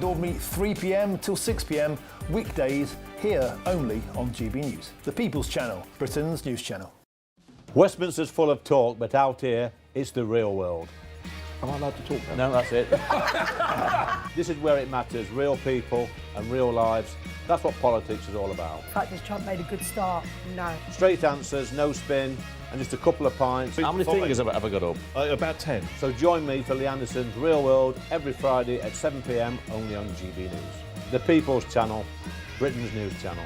weekend or meet 3 p.m. till 6 p.m. weekdays here only on GB News, the People's Channel, Britain's news channel. Westminster's full of talk, but out here, it's the real world. Am I allowed to talk now? No, that's it. This is where it matters, real people and real lives. That's what politics is all about. In fact, has Trump made a good start? No. Straight answers, no spin, and just a couple of pints. How many fingers have I got up? About 10. So join me for Lee Anderson's Real World every Friday at 7 p.m. only on GB News. The People's Channel, Britain's news channel.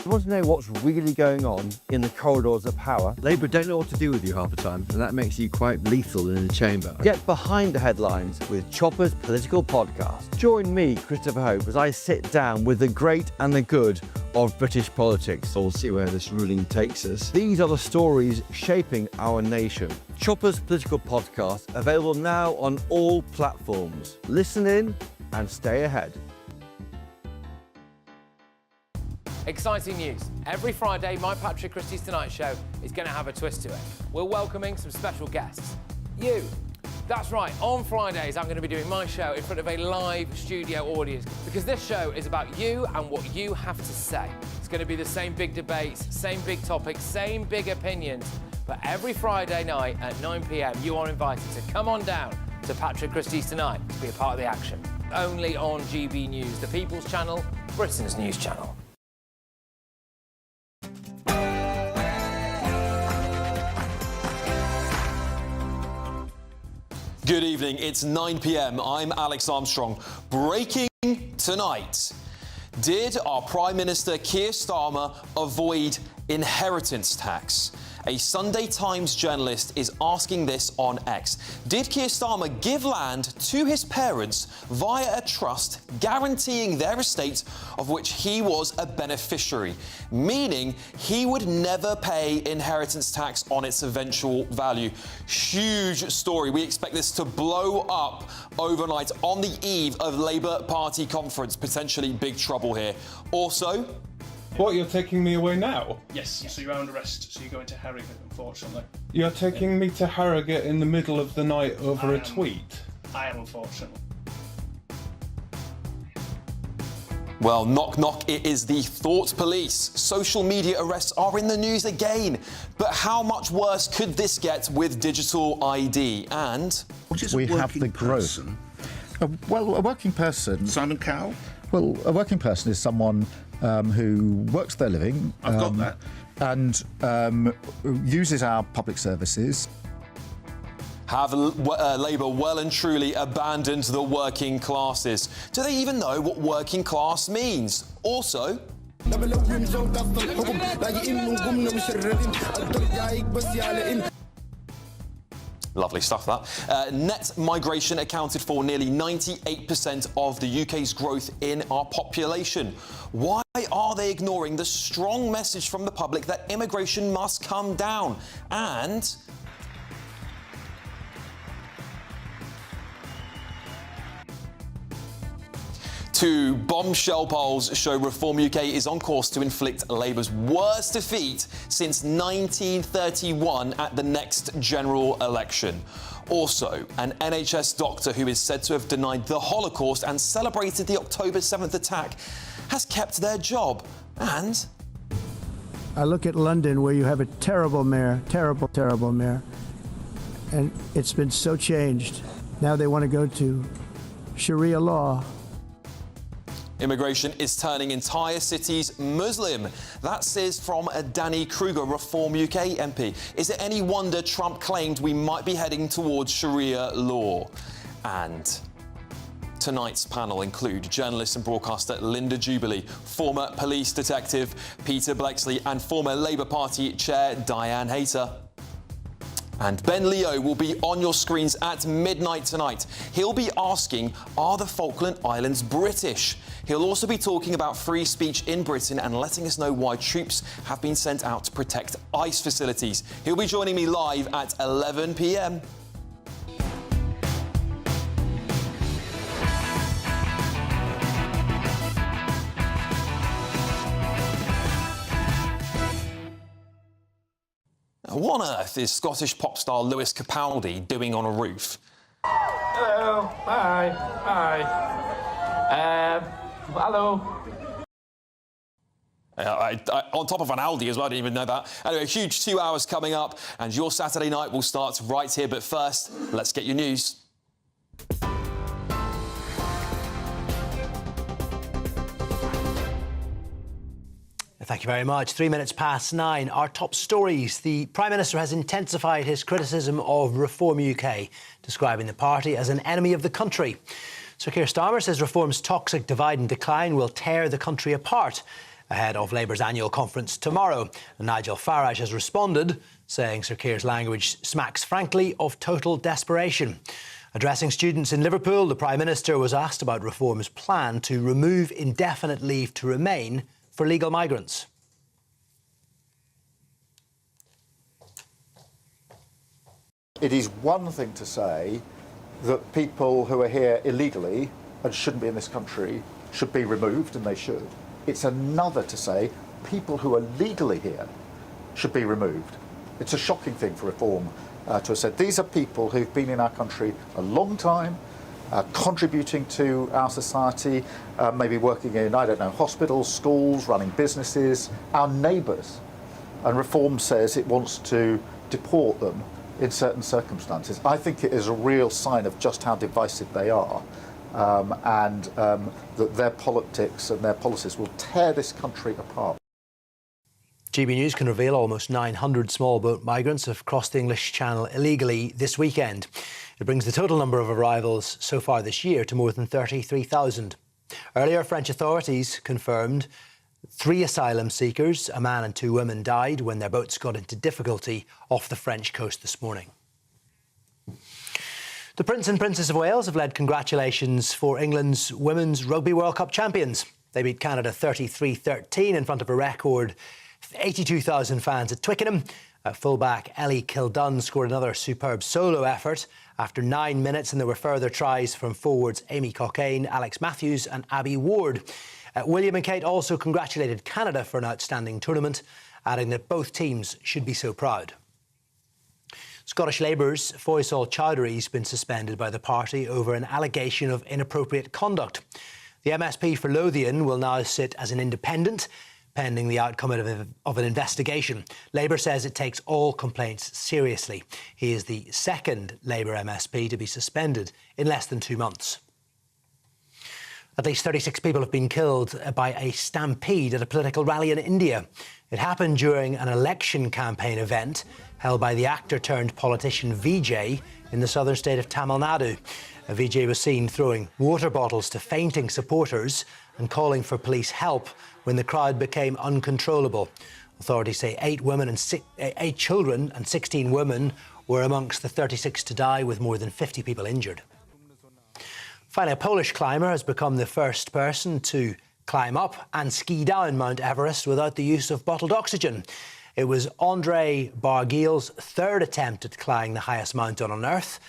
You want to know what's really going on in the corridors of power? Labour don't know what to do with you half the time, and that makes you quite lethal in the chamber. Get behind the headlines with Chopper's Political Podcast. Join me, Christopher Hope, as I sit down with the great and the good of British politics. We'll see where this ruling takes us. These are the stories shaping our nation. Chopper's Political Podcast, available now on all platforms. Listen in and stay ahead. Exciting news. Every Friday, my Patrick Christie's Tonight Show is going to have a twist to it. We're welcoming some special guests. You. That's right, on Fridays I'm going to be doing my show in front of a live studio audience because this show is about you and what you have to say. It's going to be the same big debates, same big topics, same big opinions. But every Friday night at 9 p.m, you are invited to come on down to Patrick Christie's Tonight to be a part of the action. Only on GB News, the People's Channel, Britain's news channel. Good evening, it's 9 p.m. I'm Alex Armstrong. Breaking tonight. Did our Prime Minister Keir Starmer avoid inheritance tax? A Sunday Times journalist is asking this on X. Did Keir Starmer give land to his parents via a trust guaranteeing their estate of which he was a beneficiary, meaning he would never pay inheritance tax on its eventual value? Huge story. We expect this to blow up overnight on the eve of Labour Party conference. Potentially big trouble here. Also, what, you're taking me away now? Yes, so you're under arrest, so you're going to Harrogate, unfortunately. You're taking me to Harrogate in the middle of the night over a tweet? I am, unfortunately. Well, knock knock, it is the thought police. Social media arrests are in the news again. But how much worse could this get with digital ID? And we have the growth. Well, a working person. Simon Cowell? Well, a working person is someone who works their living. I've got that. And uses our public services. Have Labour well and truly abandoned the working classes? Do they even know what working class means? Also, lovely stuff, that. Net migration accounted for nearly 98% of the UK's growth in our population. Why are they ignoring the strong message from the public that immigration must come down? And two bombshell polls show Reform UK is on course to inflict Labour's worst defeat since 1931 at the next general election. Also, an NHS doctor who is said to have denied the Holocaust and celebrated the October 7th attack has kept their job. And I look at London, where you have a terrible mayor, terrible mayor, and it's been so changed. Now they want to go to Sharia law. immigration is turning entire cities Muslim. That says from Danny Kruger, Reform UK MP. Is it any wonder Trump claimed we might be heading towards Sharia law? And tonight's panel include journalist and broadcaster Linda Jubilee, former police detective Peter Blexley, and former Labour Party chair Diane Hayter. And Ben Leo will be on your screens at midnight tonight. He'll be asking, are the Falkland Islands British? He'll also be talking about free speech in Britain and letting us know why troops have been sent out to protect ICE facilities. He'll be joining me live at 11 p.m. What on earth is Scottish pop star Lewis Capaldi doing on a roof? Hello. Hi. Hello. On top of an Aldi as well, I didn't even know that. Anyway, a huge 2 hours coming up, and your Saturday night will start right here. But first, let's get your news. Thank you very much. 3 minutes past 9. Our top stories. The Prime Minister has intensified his criticism of Reform UK, describing the party as an enemy of the country. Sir Keir Starmer says Reform's toxic divide and decline will tear the country apart ahead of Labour's annual conference tomorrow. And Nigel Farage has responded, saying Sir Keir's language smacks, frankly, of total desperation. Addressing students in Liverpool, the Prime Minister was asked about Reform's plan to remove indefinite leave to remain for legal migrants. It is one thing to say that people who are here illegally and shouldn't be in this country should be removed, and they should. It's another to say people who are legally here should be removed. It's a shocking thing for Reform to have said. These are people who've been in our country a long time, contributing to our society, maybe working in, I don't know, hospitals, schools, running businesses, our neighbours. And Reform says it wants to deport them in certain circumstances. I think it is a real sign of just how divisive they are, and that their politics and their policies will tear this country apart. GB News can reveal almost 900 small boat migrants have crossed the English Channel illegally this weekend. It brings the total number of arrivals so far this year to more than 33,000. Earlier, French authorities confirmed 3 asylum seekers, a man and 2 women, died when their boats got into difficulty off the French coast this morning. The Prince and Princess of Wales have led congratulations for England's Women's Rugby World Cup champions. They beat Canada 33-13 in front of a record 82,000 fans at Twickenham. Fullback Ellie Kildunn scored another superb solo effort after 9 minutes, and there were further tries from forwards Amy Cockayne, Alex Matthews and Abby Ward. William and Kate also congratulated Canada for an outstanding tournament, adding that both teams should be so proud. Scottish Labour's Faisal Chowdhury has been suspended by the party over an allegation of inappropriate conduct. The MSP for Lothian will now sit as an independent, pending the outcome of an investigation. Labour says it takes all complaints seriously. He is the second Labour MSP to be suspended in less than 2 months. At least 36 people have been killed by a stampede at a political rally in India. It happened during an election campaign event held by the actor-turned-politician Vijay in the southern state of Tamil Nadu. Vijay was seen throwing water bottles to fainting supporters and calling for police help when the crowd became uncontrollable. Authorities say 8 children and 16 women were amongst the 36 to die, with more than 50 people injured. Finally, a Polish climber has become the first person to climb up and ski down Mount Everest without the use of bottled oxygen. It was Andrzej Bargiel's third attempt at climbing the highest mountain on Earth,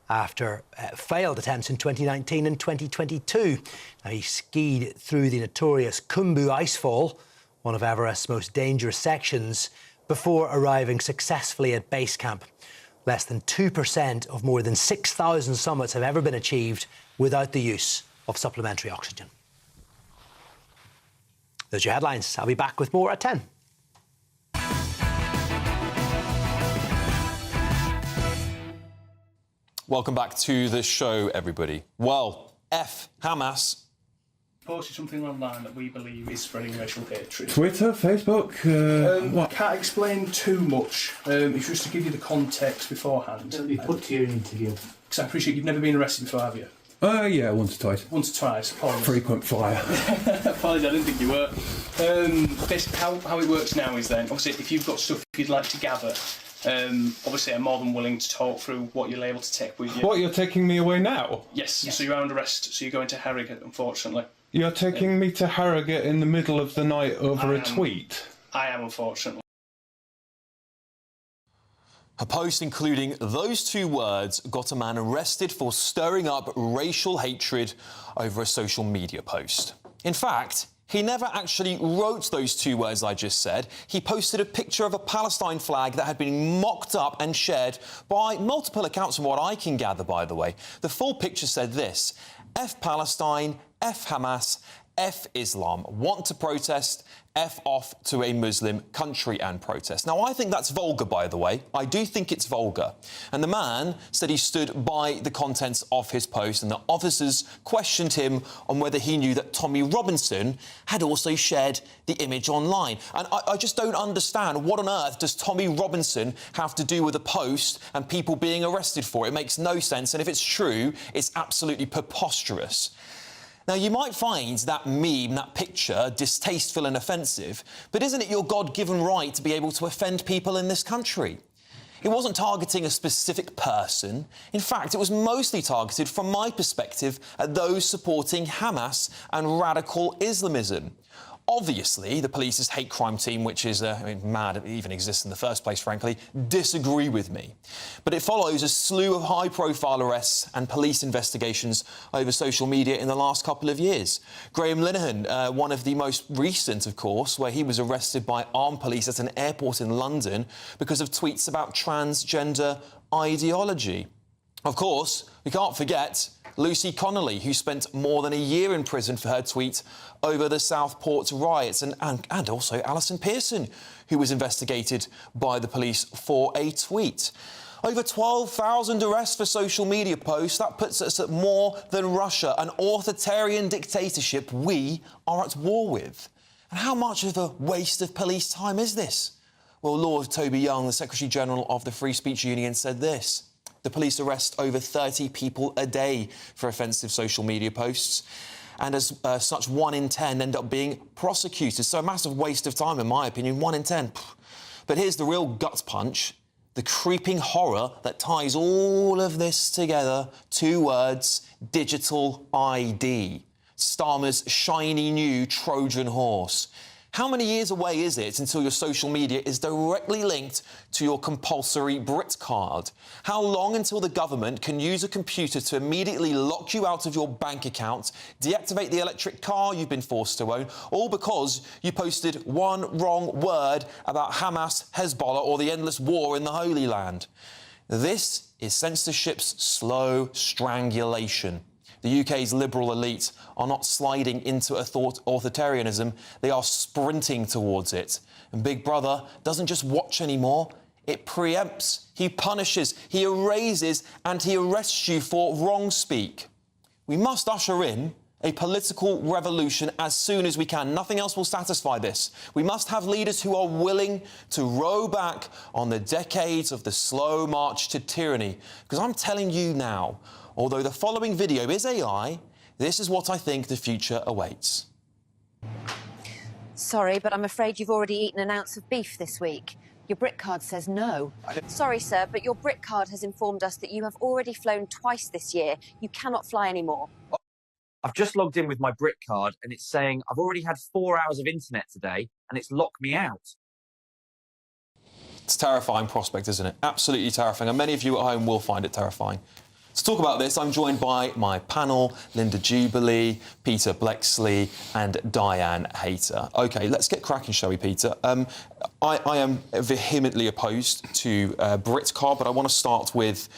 after failed attempts in 2019 and 2022. Now, he skied through the notorious Khumbu icefall, one of Everest's most dangerous sections, before arriving successfully at base camp. Less than 2% of more than 6,000 summits have ever been achieved without the use of supplementary oxygen. Those are your headlines. I'll be back with more at 10. Welcome back to the show, everybody. Well, Hamas posted something online that we believe is spreading racial hatred. Twitter, Facebook, what? Can't explain too much. It's just to give you the context beforehand. It'll be put to you in an interview. Because I appreciate you've never been arrested before, have you? Yeah, once or twice. Once or twice, apologies. Frequent flyer. Apologies, I didn't think you were. Basically, how it works now is then, obviously, if you've got stuff you'd like to gather, obviously I'm more than willing to talk through what you're able to take with you. What, you're taking me away now? Yes, so you're under arrest, so you're going to Harrogate, unfortunately. You're taking me to Harrogate in the middle of the night over a tweet? I am, unfortunately. A post including those 2 words got a man arrested for stirring up racial hatred over a social media post. In fact, He never actually wrote those 2 words I just said. He posted a picture of a Palestine flag that had been mocked up and shared by multiple accounts from what I can gather, by the way. The full picture said this: F Palestine, F Hamas, F Islam. Want to protest? F off to a Muslim country and protest. Now, I think that's vulgar, by the way. I do think it's vulgar. And the man said he stood by the contents of his post, and the officers questioned him on whether he knew that Tommy Robinson had also shared the image online. And I just don't understand, what on earth does Tommy Robinson have to do with a post and people being arrested for it? It makes no sense, and if it's true, it's absolutely preposterous. Now, you might find that meme, that picture, distasteful and offensive, but isn't it your God-given right to be able to offend people in this country? It wasn't targeting a specific person. In fact, it was mostly targeted, from my perspective, at those supporting Hamas and radical Islamism. Obviously, the police's hate crime team, which is mad it even exists in the first place, frankly, disagree with me. But it follows a slew of high-profile arrests and police investigations over social media in the last couple of years. Graham Linehan, one of the most recent, of course, where he was arrested by armed police at an airport in London because of tweets about transgender ideology. Of course, we can't forget Lucy Connolly, who spent more than a year in prison for her tweet over the Southport riots, and also Alison Pearson, who was investigated by the police for a tweet. Over 12,000 arrests for social media posts. That puts us at more than Russia, an authoritarian dictatorship we are at war with. And how much of a waste of police time is this? Well, Lord Toby Young, the Secretary-General of the Free Speech Union, said this: the police arrest over 30 people a day for offensive social media posts, and as such, 1 in 10 end up being prosecuted. So a massive waste of time, in my opinion, 1 in 10. But here's the real gut punch, the creeping horror that ties all of this together. 2 words: digital ID. Starmer's shiny new Trojan horse. How many years away is it until your social media is directly linked to your compulsory Brit card? How long until the government can use a computer to immediately lock you out of your bank account, deactivate the electric car you've been forced to own, all because you posted one wrong word about Hamas, Hezbollah, or the endless war in the Holy Land? This is censorship's slow strangulation. The UK's liberal elite are not sliding into authoritarianism, they are sprinting towards it. And Big Brother doesn't just watch anymore, it preempts, he punishes, he erases, and he arrests you for wrong speak. We must usher in a political revolution as soon as we can. Nothing else will satisfy this. We must have leaders who are willing to row back on the decades of the slow march to tyranny. Because I'm telling you now, although the following video is AI, this is what I think the future awaits. Sorry, but I'm afraid you've already eaten an ounce of beef this week. Your Brit card says no. Sorry, sir, but your Brit card has informed us that you have already flown twice this year. You cannot fly anymore. I've just logged in with my Brit card and it's saying I've already had 4 hours of internet today and it's locked me out. It's a terrifying prospect, isn't it? Absolutely terrifying, and many of you at home will find it terrifying. To talk about this, I'm joined by my panel, Linda Jubilee, Peter Blexley and Diane Hayter. OK, let's get cracking, shall we, Peter? I am vehemently opposed to Britcard, but I want to start with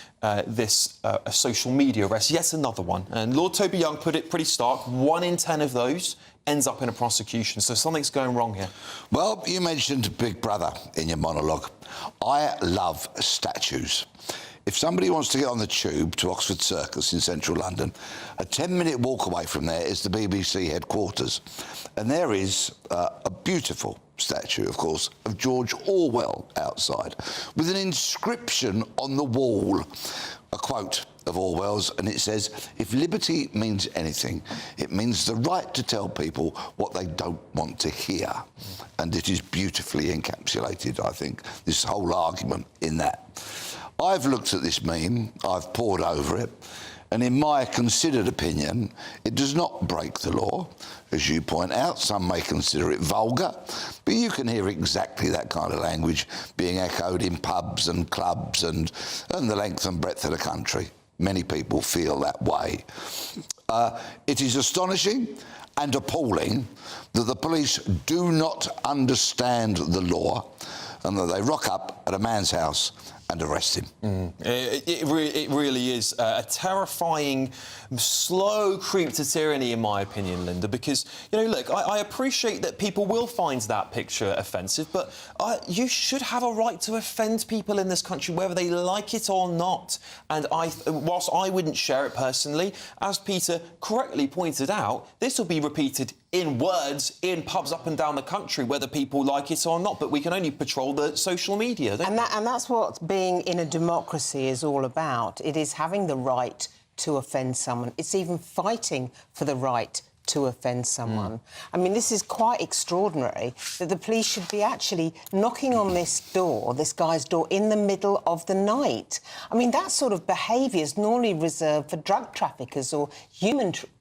this social media arrest, yet another one. And Lord Toby Young put it pretty stark, 1 in 10 of those ends up in a prosecution, so something's going wrong here. Well, you mentioned Big Brother in your monologue. I love statues. If somebody wants to get on the tube to Oxford Circus in central London, a 10-minute walk away from there is the BBC headquarters. And there is a beautiful statue, of course, of George Orwell outside, with an inscription on the wall, a quote of Orwell's, and it says, "If liberty means anything, it means the right to tell people what they don't want to hear." And it is beautifully encapsulated, I think, this whole argument in that. I've looked at this meme, I've pored over it, and in my considered opinion, it does not break the law. As you point out, some may consider it vulgar, but you can hear exactly that kind of language being echoed in pubs and clubs and the length and breadth of the country. Many people feel that way. It is astonishing and appalling that the police do not understand the law and that they rock up at a man's house and arrest him. It really is a terrifying, slow creep to tyranny, in my opinion, Linda, because, you know, look, I appreciate that people will find that picture offensive, but you should have a right to offend people in this country, whether they like it or not. And whilst I wouldn't share it personally, as Peter correctly pointed out, this will be repeated in words in pubs up and down the country, whether people like it or not, but we can only patrol the social media. And that's what being in a democracy is all about. It is having the right to offend someone. It's even fighting for the right to offend someone. I mean, this is quite extraordinary that the police should be actually knocking on this guy's door, in the middle of the night. I mean, that sort of behaviour is normally reserved for drug traffickers or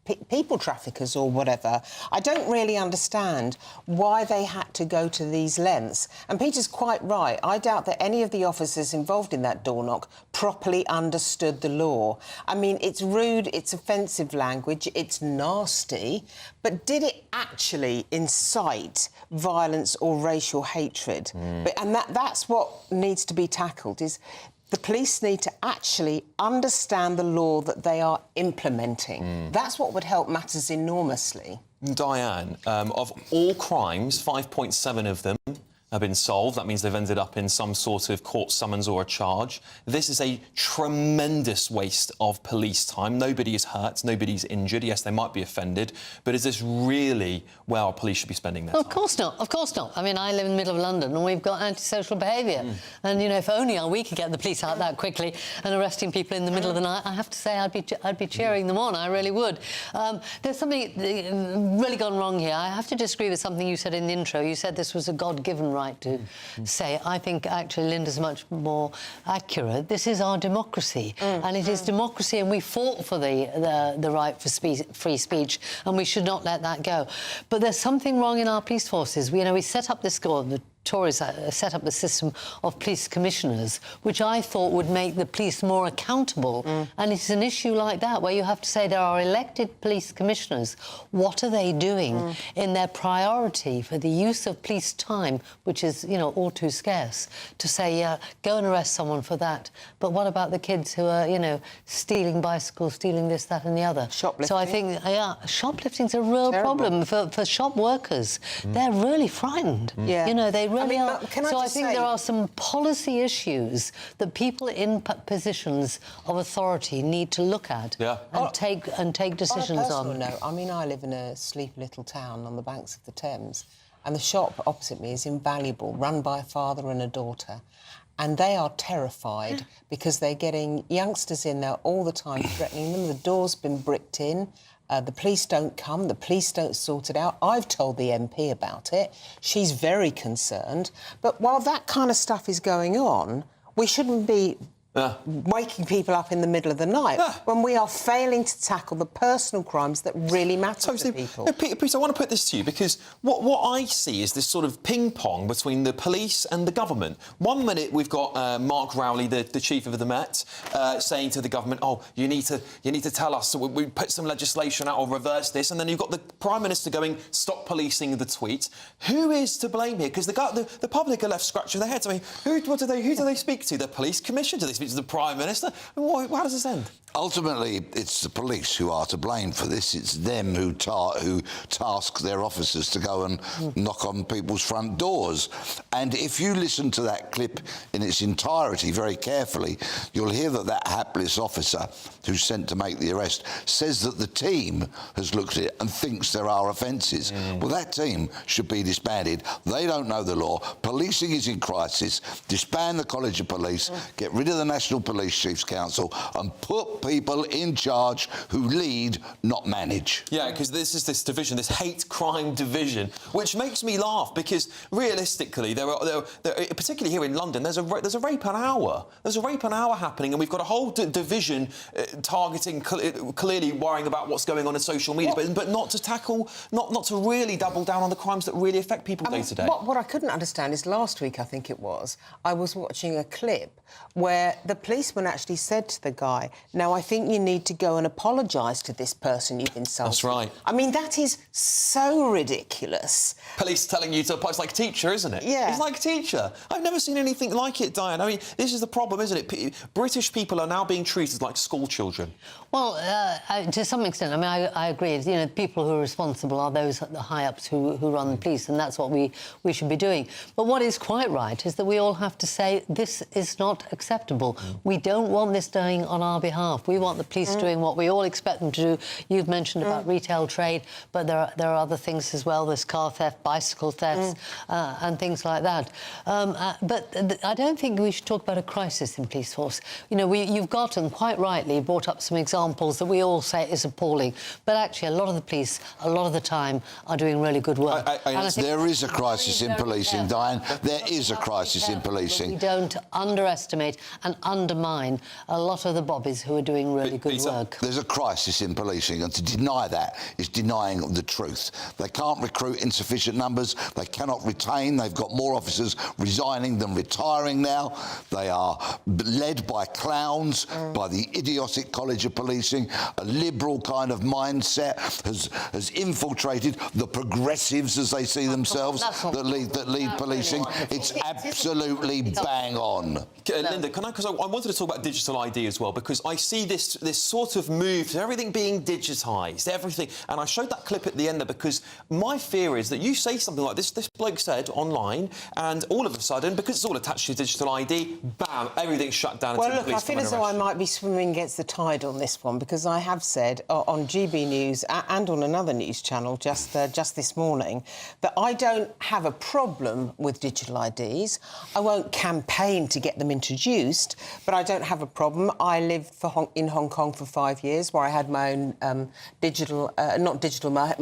people traffickers or whatever. I don't really understand why they had to go to these lengths. And Peter's quite right. I doubt that any of the officers involved in that door knock properly understood the law. I mean, it's rude, it's offensive language, it's nasty, but did it actually incite violence or racial hatred? And that's what needs to be tackled, is the police need to actually understand the law that they are implementing. That's what would help matters enormously. Diane, of all crimes, 5.7 of them have been solved. That means they've ended up in some sort of court summons or a charge. This is a tremendous waste of police time. Nobody is hurt, nobody's injured. Yes, they might be offended, but is this really where our police should be spending their time? Of course not, of course not. I mean, I live in the middle of London and we've got antisocial behaviour. And, you know, if only we could get the police out that quickly and arresting people in the middle of the night, I have to say I'd be cheering them on, I really would. There's something really gone wrong here. I have to disagree with something you said in the intro. You said this was a God-given right to say. I think actually Linda's much more accurate. This is our democracy, and it is democracy, and we fought for the right for free speech, and we should not let that go. But there's something wrong in our police forces. We set up this goal. The Tories set up the system of police commissioners, which I thought would make the police more accountable. And it's an issue like that, where you have to say there are elected police commissioners. What are they doing in their priority for the use of police time, which is, you know, all too scarce, to say, yeah, go and arrest someone for that. But what about the kids who are, you know, stealing bicycles, stealing this, that and the other? Shoplifting. So I think, yeah, shoplifting's a real problem for shop workers. They're really frightened. Yeah. You know, they really are. So I think there are some policy issues that people in positions of authority need to look at and take decisions on. On a personal note, I mean, I live in a sleepy little town on the banks of the Thames, and the shop opposite me is invaluable, run by a father and a daughter. And they are terrified because they're getting youngsters in there all the time threatening them. The door's been bricked in. The police don't come, the police don't sort it out. I've told the MP about it. She's very concerned. But while that kind of stuff is going on, we shouldn't be waking people up in the middle of the night when we are failing to tackle the personal crimes that really matter to people. Peter, I want to put this to you, because what I see is this sort of ping-pong between the police and the government. One minute we've got Mark Rowley, the chief of the Met, saying to the government, oh, you need to tell us, so we put some legislation out or reverse this, and then you've got the Prime Minister going, stop policing the tweet. Who is to blame here? Because the public are left scratching their heads. I mean, who do they speak to? The police commission? Do they speak to the Prime Minister? How does this end? Ultimately, it's the police who are to blame for this. It's them who task their officers to go and knock on people's front doors. And if you listen to that clip in its entirety very carefully, you'll hear that hapless officer who's sent to make the arrest says that the team has looked at it and thinks there are offences. Well, that team should be disbanded. They don't know the law. Policing is in crisis. Disband the College of Police, get rid of the National Police Chiefs Council and put people in charge who lead, not manage. Yeah, because this is this division, this hate crime division, which makes me laugh, because realistically, there are particularly here in London, there's a rape an hour. There's a rape an hour happening, and we've got a whole division targeting, clearly worrying about what's going on in social media, but not to tackle, not to really double down on the crimes that really affect people day to day. What I couldn't understand is last week, I think it was, I was watching a clip where the policeman actually said to the guy, now I think you need to go and apologise to this person you've insulted. That's right. I mean, that is so ridiculous. Police telling you to apologize, like a teacher, isn't it? Yeah. It's like a teacher. I've never seen anything like it, Diane. I mean, this is the problem, isn't it? British people are now being treated like school children. Well, to some extent, I mean, I agree. You know, people who are responsible are those at the high-ups who run the police, and that's what we should be doing. But what is quite right is that we all have to say this is not acceptable. We don't want this doing on our behalf. We want the police doing what we all expect them to do. You've mentioned about retail trade, but there are other things as well. There's car theft, bicycle thefts, and things like that. But I don't think we should talk about a crisis in police force. You know, you've got, and quite rightly, brought up some examples that we all say is appalling. But actually, a lot of the police, a lot of the time, are doing really good work. There is a crisis in policing, Diane. There is a crisis in policing. We don't underestimate and undermine a lot of the bobbies who are doing really good work. There's a crisis in policing, and to deny that is denying the truth. They can't recruit in sufficient numbers. They cannot retain. They've got more officers resigning than retiring now. They are led by clowns, by the idiotic College of Policing. A liberal kind of mindset has infiltrated the progressives, as they see themselves, that lead policing. It's absolutely bang on. Linda, can I? Because I wanted to talk about digital ID as well, because I see this sort of move to everything being digitised, everything. And I showed that clip at the end there because my fear is that you say something like this bloke said online, and all of a sudden, because it's all attached to digital ID, bam, everything's shut down. Well, look, I feel as though I might be swimming against the tide on this one, because I have said on GB News and on another news channel just this morning that I don't have a problem with digital IDs. I won't campaign to get them introduced, but I don't have a problem. I lived in Hong Kong for 5 years, where I had my own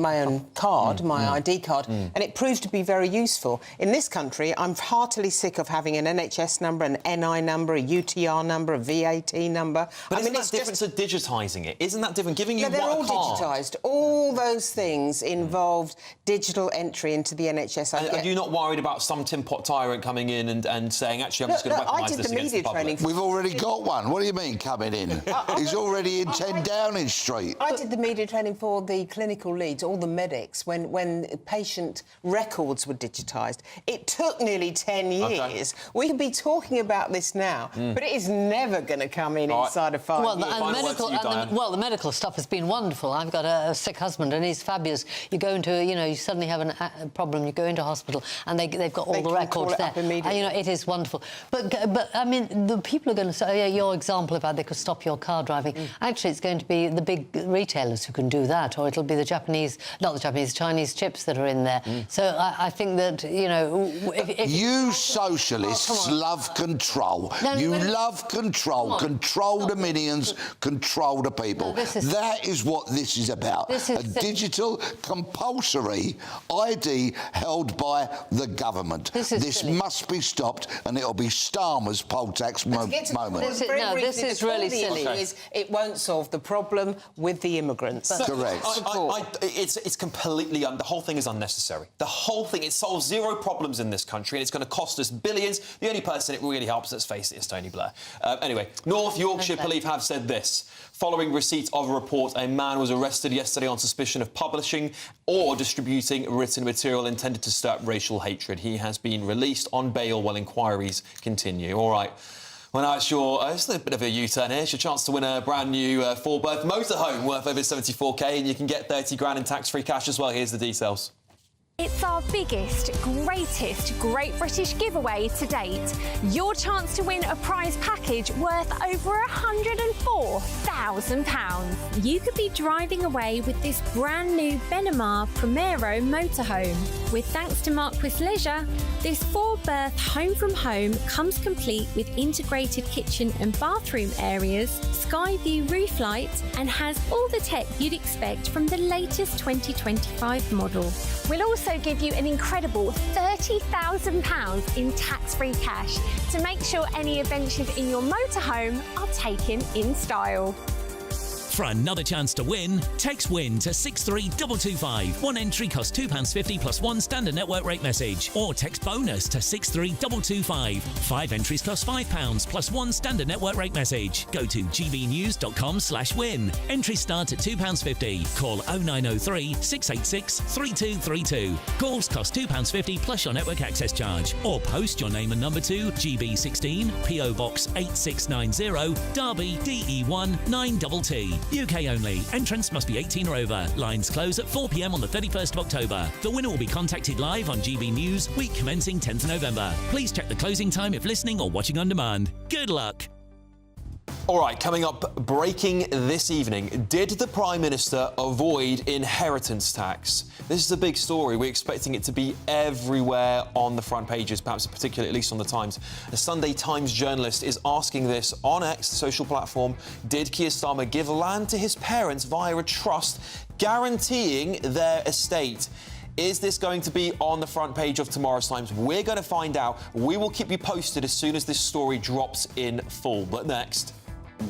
my own card, my ID card, and it proved to be very useful. In this country, I'm heartily sick of having an NHS number, an NI number, a UTR number, a VAT number. But isn't that different to digitising it? Isn't that different? Giving you they're all digitised. All those things involved digital entry into the NHS. Are you not worried about some Tin Pot tyrant coming in and saying, actually, I'm just going to weaponise this against the public? We've already got one. What do you mean, coming in? He's already in 10 Downing Street. I did the media training for the clinical leads, all the medics, when patient records were digitised. It took nearly 10 years. Okay. We could be talking about this now, but it is never going to come in inside of 5 years. The medical stuff has been wonderful. I've got a sick husband, and he's fabulous. You go into, you suddenly have a problem. You go into hospital, and they've got all the records there. It is wonderful. But I mean, the people are going to say, your example about they could stop your car driving. Actually, it's going to be the big retailers who can do that, or it'll be the Chinese chips that are in there. So I think that, you socialists love control. You love control. Control the minions, control the people. That is what this is about. A digital, compulsory ID held by the government. This must be stopped, and it'll be Starmer's poll tax moment. This is really silly. It won't solve the problem with the immigrants. Correct. It's completely... the whole thing is unnecessary. The whole thing, it solves zero problems in this country, and it's going to cost us billions. The only person it really helps, let's face it, is Tony Blair. Anyway, North Yorkshire Police have said this. Following receipt of a report, a man was arrested yesterday on suspicion of publishing or distributing written material intended to stir up racial hatred. He has been released on bail while inquiries continue. All right. Well, now it's a bit of a U-turn here. It's your chance to win a brand new four-berth motorhome worth over 74k, and you can get 30 grand in tax-free cash as well. Here's the details. It's our biggest, greatest Great British giveaway to date. Your chance to win a prize package worth over £104,000. You could be driving away with this brand new Benamar Primero motorhome. With thanks to Marquis Leisure, this four-berth home from home comes complete with integrated kitchen and bathroom areas, sky view roof light, and has all the tech you'd expect from the latest 2025 model. We'll also give you an incredible £30,000 in tax-free cash to make sure any adventures in your motorhome are taken in style. For another chance to win, text WIN to 63225. One entry costs £2.50 plus one standard network rate message. Or text BONUS to 63225. 5 entries cost £5 plus one standard network rate message. Go to gbnews.com/win. Entries start at £2.50. Call 0903 686 3232. Calls cost £2.50 plus your network access charge. Or post your name and number to GB16 PO Box 8690 Derby DE1 9TT. UK only. Entrance must be 18 or over. Lines close at 4 p.m. on the 31st of October. The winner will be contacted live on GB News, week commencing 10th November. Please check the closing time if listening or watching on demand. Good luck. All right, coming up, breaking this evening. Did the Prime Minister avoid inheritance tax? This is a big story. We're expecting it to be everywhere on the front pages, perhaps particularly at least on the Times. A Sunday Times journalist is asking this on X, the social platform. Did Keir Starmer give land to his parents via a trust, guaranteeing their estate? Is this going to be on the front page of tomorrow's Times? We're going to find out. We will keep you posted as soon as this story drops in full. But next...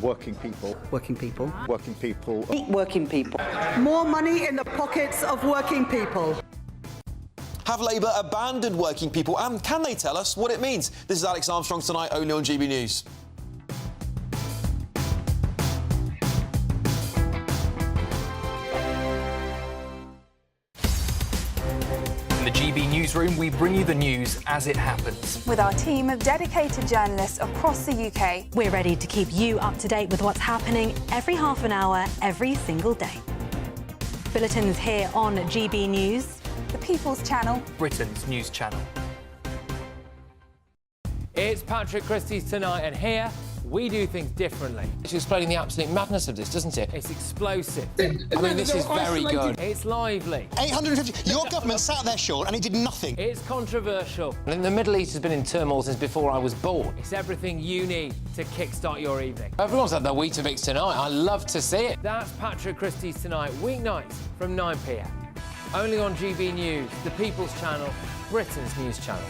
Working people. Working people. Working people. Working people. More money in the pockets of working people. Have Labour abandoned working people, and can they tell us what it means? This is Alex Armstrong tonight, only on GB News. In the GB Newsroom, we bring you the news as it happens. With our team of dedicated journalists across the UK, we're ready to keep you up to date with what's happening every half an hour, every single day. Bulletins here on GB News. The People's Channel. Britain's news channel. It's Patrick Christie's Tonight, and here we do things differently. It's explaining the absolute madness of this, doesn't it? It's explosive. I mean, this is very good. It's lively. 850. Your government sat there, Sean, and it did nothing. It's controversial. And the Middle East has been in turmoil since before I was born. It's everything you need to kickstart your evening. Everyone's had their Weetabix tonight. I love to see it. That's Patrick Christie's Tonight, weeknights from 9 p.m. Only on GB News, the People's Channel, Britain's news channel.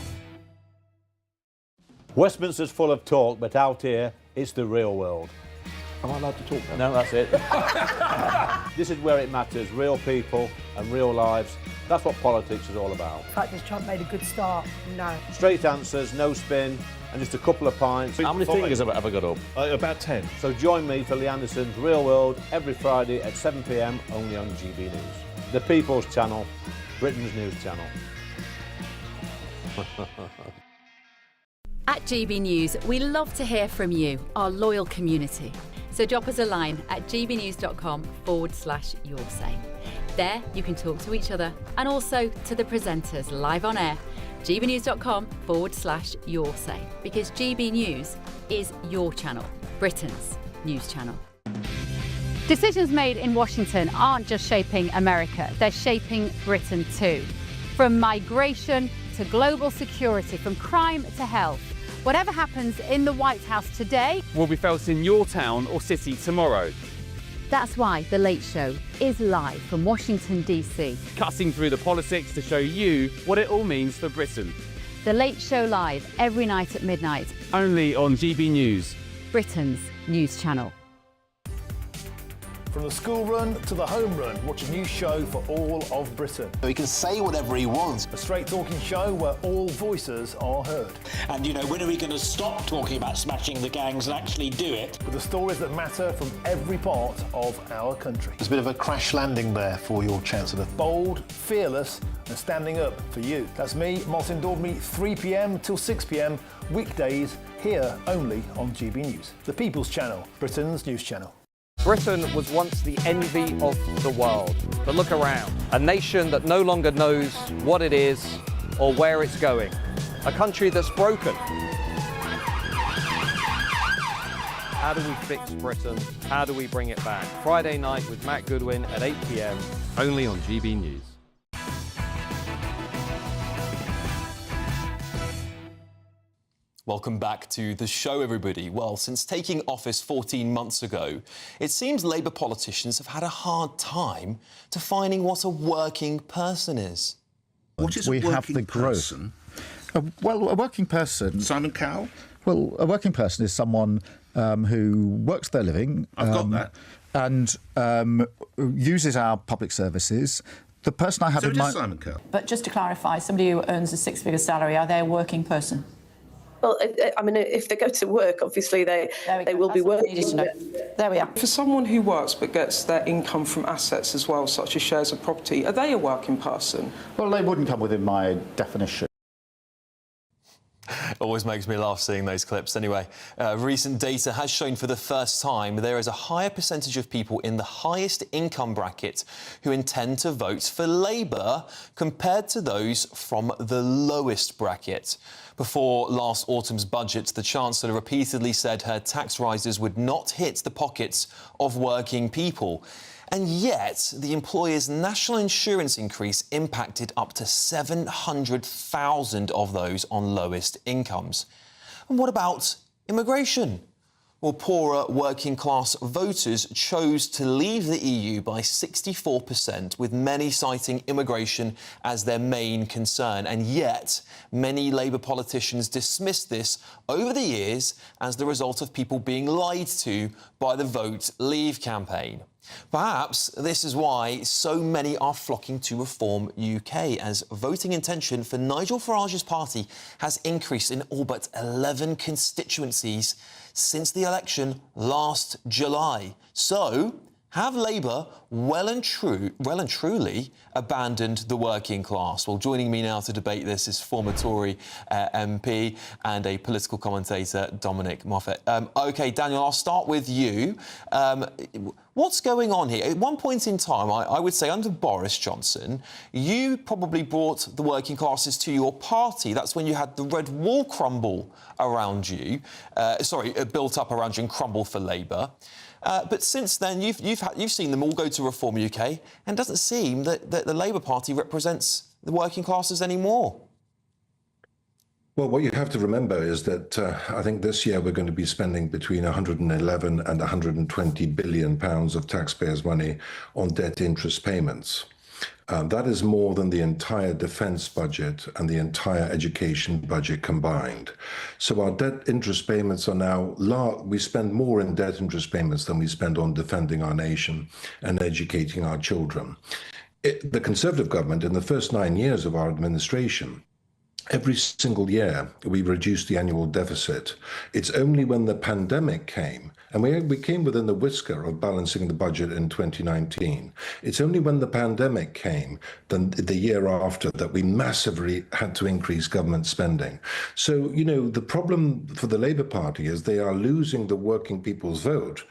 Westminster's full of talk, but out here, it's the real world. Am I allowed to talk now? No, that's it. This is where it matters, real people and real lives. That's what politics is all about. The fact that Trump made a good start, no. Straight answers, no spin, and just a couple of pints. How many fingers have I got up? About 10. So join me for Lee Anderson's Real World every Friday at 7 p.m, only on GB News. The People's Channel, Britain's news channel. At GB News, we love to hear from you, our loyal community. So drop us a line at gbnews.com/yoursay. There you can talk to each other and also to the presenters live on air. gbnews.com/yoursay, because GB News is your channel, Britain's news channel. Decisions made in Washington aren't just shaping America, they're shaping Britain too. From migration to global security, from crime to health. Whatever happens in the White House today will be felt in your town or city tomorrow. That's why The Late Show is live from Washington, D.C. Cutting through the politics to show you what it all means for Britain. The Late Show live every night at midnight. Only on GB News, Britain's news channel. From the school run to the home run, watch a new show for all of Britain. He can say whatever he wants. A straight-talking show where all voices are heard. And, you know, when are we going to stop talking about smashing the gangs and actually do it? With the stories that matter from every part of our country. There's a bit of a crash landing there for your Chancellor. Bold, fearless and standing up for you. That's me, Martin Daubney, 3 p.m. till 6 p.m, weekdays, here only on GB News. The People's Channel, Britain's news channel. Britain was once the envy of the world. But look around. A nation that no longer knows what it is or where it's going. A country that's broken. How do we fix Britain? How do we bring it back? Friday night with Matt Goodwin at 8 p.m, only on GB News. Welcome back to the show, everybody. Well, since taking office 14 months ago, it seems Labour politicians have had a hard time defining what a working person is. What is a working person? Well, a working person... Simon Cowell? Well, a working person is someone who works their living. I've got that. and uses our public services. The person I have in mind... Simon Cowell. But just to clarify, somebody who earns a six-figure salary, are they a working person? Well, I mean, if they go to work, obviously they will be working. There we are. For someone who works but gets their income from assets as well, such as shares of property, are they a working person? Well, they wouldn't come within my definition. Always makes me laugh seeing those clips. Anyway, recent data has shown for the first time there is a higher percentage of people in the highest income bracket who intend to vote for Labour compared to those from the lowest bracket. Before last autumn's budget, the Chancellor repeatedly said her tax rises would not hit the pockets of working people. And yet, the employer's national insurance increase impacted up to 700,000 of those on lowest incomes. And what about immigration? Well, poorer working-class voters chose to leave the EU by 64%, with many citing immigration as their main concern. And yet, many Labour politicians dismissed this over the years as the result of people being lied to by the Vote Leave campaign. Perhaps this is why so many are flocking to Reform UK, as voting intention for Nigel Farage's party has increased in all but 11 constituencies since the election last July. So, have Labour well and truly abandoned the working class? Well, joining me now to debate this is former Tory MP and a political commentator, Dominic Moffat. OK, Daniel, I'll start with you. What's going on here? At one point in time, I would say under Boris Johnson, you probably brought the working classes to your party. That's when you had the red wall crumble around you. Built up around you and crumble for Labour. But since then, you've seen them all go to Reform UK, and it doesn't seem that the Labour Party represents the working classes anymore. Well, what you have to remember is that I think this year we're going to be spending between 111 and 120 billion pounds of taxpayers' money on debt interest payments. That is more than the entire defence budget and the entire education budget combined. So our debt interest payments are now we spend more in debt interest payments than we spend on defending our nation and educating our children. The Conservative government, in the first 9 years of our administration, every single year we reduced the annual deficit. It's only when the pandemic came, and we came within the whisker of balancing the budget in 2019. It's only when the pandemic came, then the year after, that we massively had to increase government spending. So, you know, the problem for the Labour Party is they are losing the working people's vote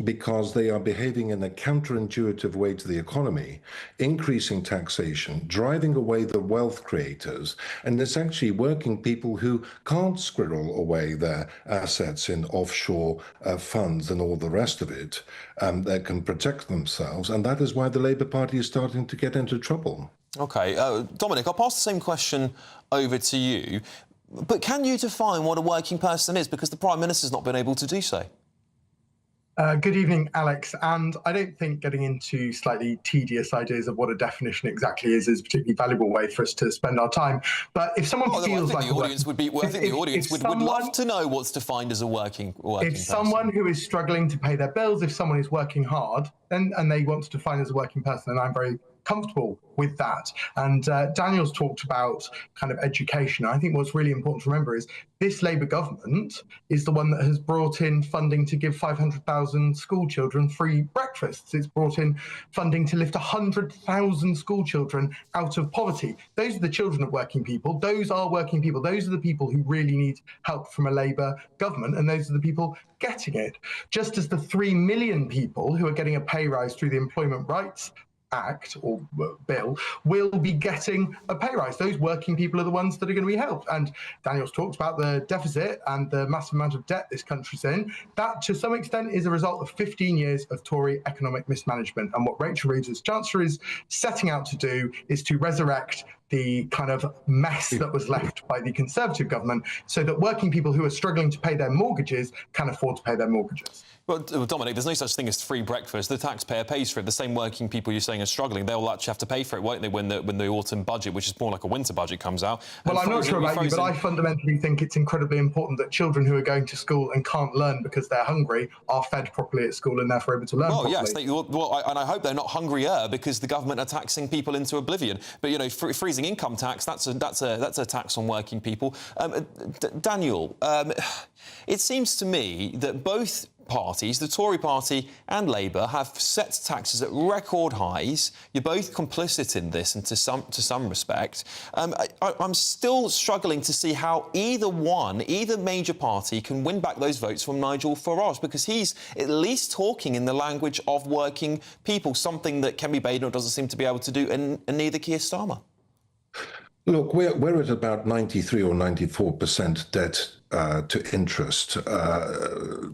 because they are behaving in a counterintuitive way to the economy, increasing taxation, driving away the wealth creators, and it's actually working people who can't squirrel away their assets in offshore funds and all the rest of it, that can protect themselves, and that is why the Labour Party is starting to get into trouble. OK, Dominic, I'll pass the same question over to you, but can you define what a working person is? Because the Prime Minister's not been able to do so. Good evening, Alex. And I don't think getting into slightly tedious ideas of what a definition exactly is a particularly valuable way for us to spend our time. But if someone feels like the audience would love to know what's defined as a working person. If someone who is struggling to pay their bills, if someone is working hard, and they want to define as a working person, and I'm very comfortable with that. And Daniel's talked about kind of education. I think what's really important to remember is this Labour government is the one that has brought in funding to give 500,000 school children free breakfasts. It's brought in funding to lift 100,000 school children out of poverty. Those are the children of working people. Those are working people. Those are the people who really need help from a Labour government, and those are the people getting it. Just as the 3 million people who are getting a pay rise through the Employment Rights Act or bill will be getting a pay rise. Those working people are the ones that are going to be helped. And Daniel's talked about the deficit and the massive amount of debt this country's in. That, to some extent, is a result of 15 years of Tory economic mismanagement. And what Rachel Reeves, as Chancellor, is setting out to do is to resurrect the kind of mess that was left by the Conservative government so that working people who are struggling to pay their mortgages can afford to pay their mortgages. Well, Dominic, there's no such thing as free breakfast. The taxpayer pays for it. The same working people you're saying are struggling, they'll actually have to pay for it, won't they, when the autumn budget, which is more like a winter budget, comes out? Well, I'm not sure about you, but I fundamentally think it's incredibly important that children who are going to school and can't learn because they're hungry are fed properly at school and therefore able to learn properly. Yes, and I hope they're not hungrier because the government are taxing people into oblivion. But, you know, freezing income tax, that's a tax on working people. Daniel, it seems to me that both parties, the Tory party and Labour, have set taxes at record highs. You're both complicit in this, and to some respect. I'm still struggling to see how either major party can win back those votes from Nigel Farage, because he's at least talking in the language of working people, something that Kemi Badenoch doesn't seem to be able to do, and neither Keir Starmer. Look, we're at about 93 or 94% debt to interest, to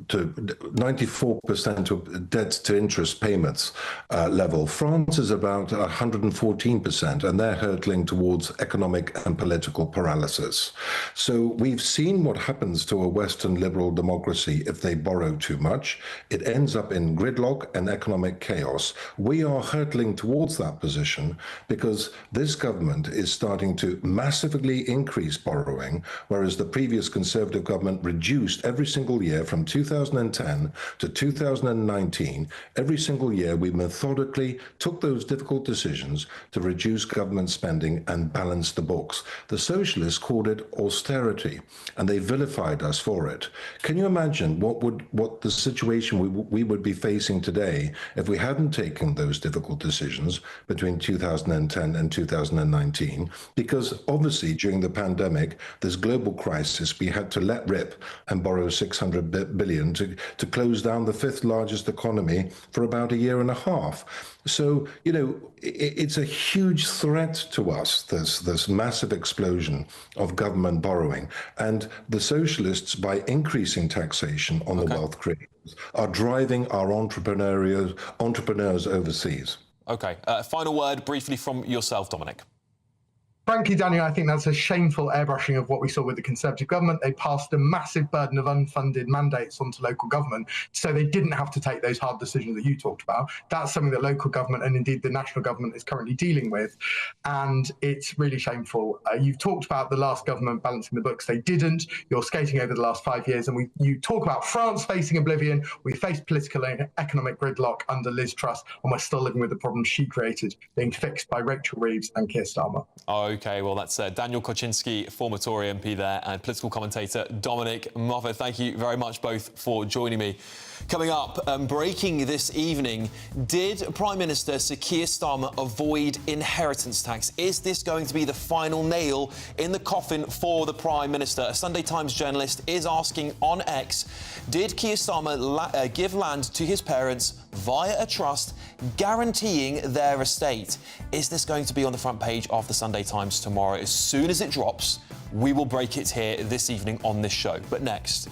94% of debt to interest payments level. France is about 114%, and they're hurtling towards economic and political paralysis. So we've seen what happens to a Western liberal democracy if they borrow too much. It ends up in gridlock and economic chaos. We are hurtling towards that position because this government is starting to massively increase borrowing, whereas the previous Conservative government reduced every single year from 2010 to 2019. Every single year we methodically took those difficult decisions to reduce government spending and balance the books. The socialists called it austerity, and they vilified us for it. Can you imagine what the situation we would be facing today if we hadn't taken those difficult decisions between 2010 and 2019? Because obviously during the pandemic, this global crisis, we had to let rip and borrow 600 billion to close down the fifth largest economy for about a year and a half. So, you know, it's a huge threat to us, this massive explosion of government borrowing. And the socialists, by increasing taxation on the wealth creators, are driving our entrepreneurs overseas. OK. Final word briefly from yourself, Dominic. Frankly, Daniel, I think that's a shameful airbrushing of what we saw with the Conservative government. They passed a massive burden of unfunded mandates onto local government, so they didn't have to take those hard decisions that you talked about. That's something that local government and indeed the national government is currently dealing with, and it's really shameful. You've talked about the last government balancing the books. They didn't. You're skating over the last 5 years, and you talk about France facing oblivion. We faced political and economic gridlock under Liz Truss, and we're still living with the problems she created being fixed by Rachel Reeves and Keir Starmer. OK, well, that's Daniel Koczynski, former Tory MP there, and political commentator Dominic Moffat. Thank you very much both for joining me. Coming up, breaking this evening, did Prime Minister Sir Keir Starmer avoid inheritance tax? Is this going to be the final nail in the coffin for the Prime Minister? A Sunday Times journalist is asking on X, did Keir Starmer give land to his parents via a trust, guaranteeing their estate? Is this going to be on the front page of the Sunday Times tomorrow? As soon as it drops, we will break it here this evening on this show. But next...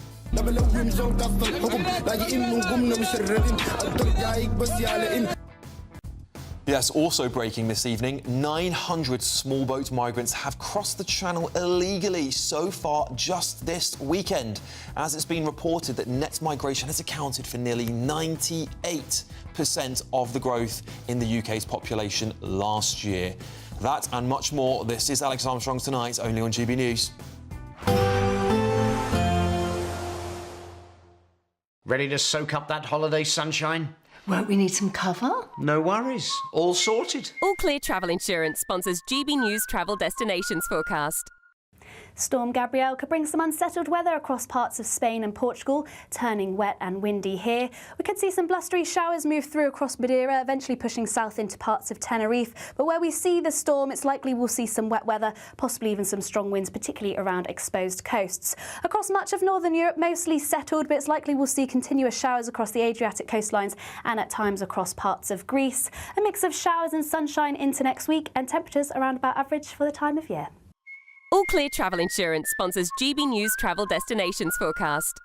Yes, also breaking this evening, 900 small boat migrants have crossed the Channel illegally so far just this weekend, as it's been reported that net migration has accounted for nearly 98% of the growth in the UK's population last year. That and much more. This is Alex Armstrong Tonight, only on GB News. Ready to soak up that holiday sunshine? Won't we need some cover? No worries. All sorted. All Clear Travel Insurance sponsors GB News Travel Destinations Forecast. Storm Gabrielle could bring some unsettled weather across parts of Spain and Portugal, turning wet and windy here. We could see some blustery showers move through across Madeira, eventually pushing south into parts of Tenerife. But where we see the storm, it's likely we'll see some wet weather, possibly even some strong winds, particularly around exposed coasts. Across much of northern Europe, mostly settled, but it's likely we'll see continuous showers across the Adriatic coastlines and at times across parts of Greece. A mix of showers and sunshine into next week, and temperatures around about average for the time of year. All Clear Travel Insurance sponsors GB News Travel Destinations Forecast.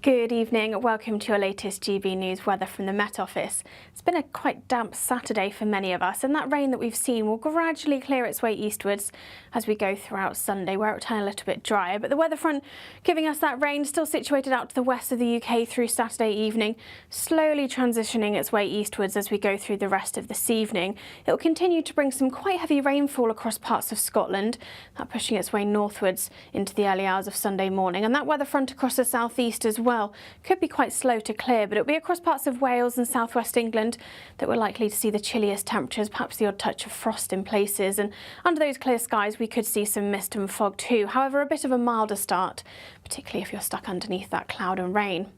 Good evening, welcome to your latest GB News weather from the Met Office. It's been a quite damp Saturday for many of us, and that rain that we've seen will gradually clear its way eastwards as we go throughout Sunday, where it will turn a little bit drier. But the weather front giving us that rain still situated out to the west of the UK through Saturday evening, slowly transitioning its way eastwards as we go through the rest of this evening. It will continue to bring some quite heavy rainfall across parts of Scotland, that pushing its way northwards into the early hours of Sunday morning. And that weather front across the southeast as well could be quite slow to clear, but it'll be across parts of Wales and southwest England that we're likely to see the chilliest temperatures, perhaps the odd touch of frost in places. And under those clear skies, we could see some mist and fog too. However, a bit of a milder start, particularly if you're stuck underneath that cloud and rain.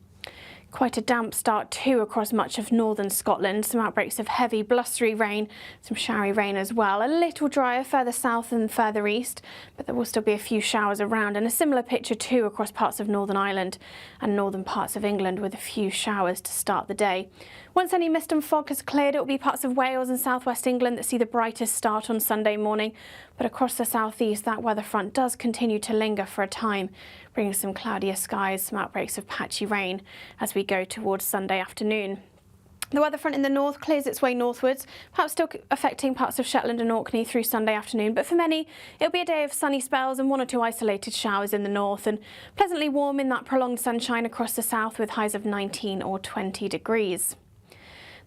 Quite a damp start too across much of northern Scotland. Some outbreaks of heavy blustery rain, some showery rain as well. A little drier further south and further east, but there will still be a few showers around, and a similar picture too across parts of Northern Ireland and northern parts of England, with a few showers to start the day. Once any mist and fog has cleared, it will be parts of Wales and southwest England that see the brightest start on Sunday morning. But across the southeast, that weather front does continue to linger for a time, bringing some cloudier skies, some outbreaks of patchy rain as we go towards Sunday afternoon. The weather front in the north clears its way northwards, perhaps still affecting parts of Shetland and Orkney through Sunday afternoon, but for many it'll be a day of sunny spells and one or two isolated showers in the north, and pleasantly warm in that prolonged sunshine across the south with highs of 19 or 20 degrees.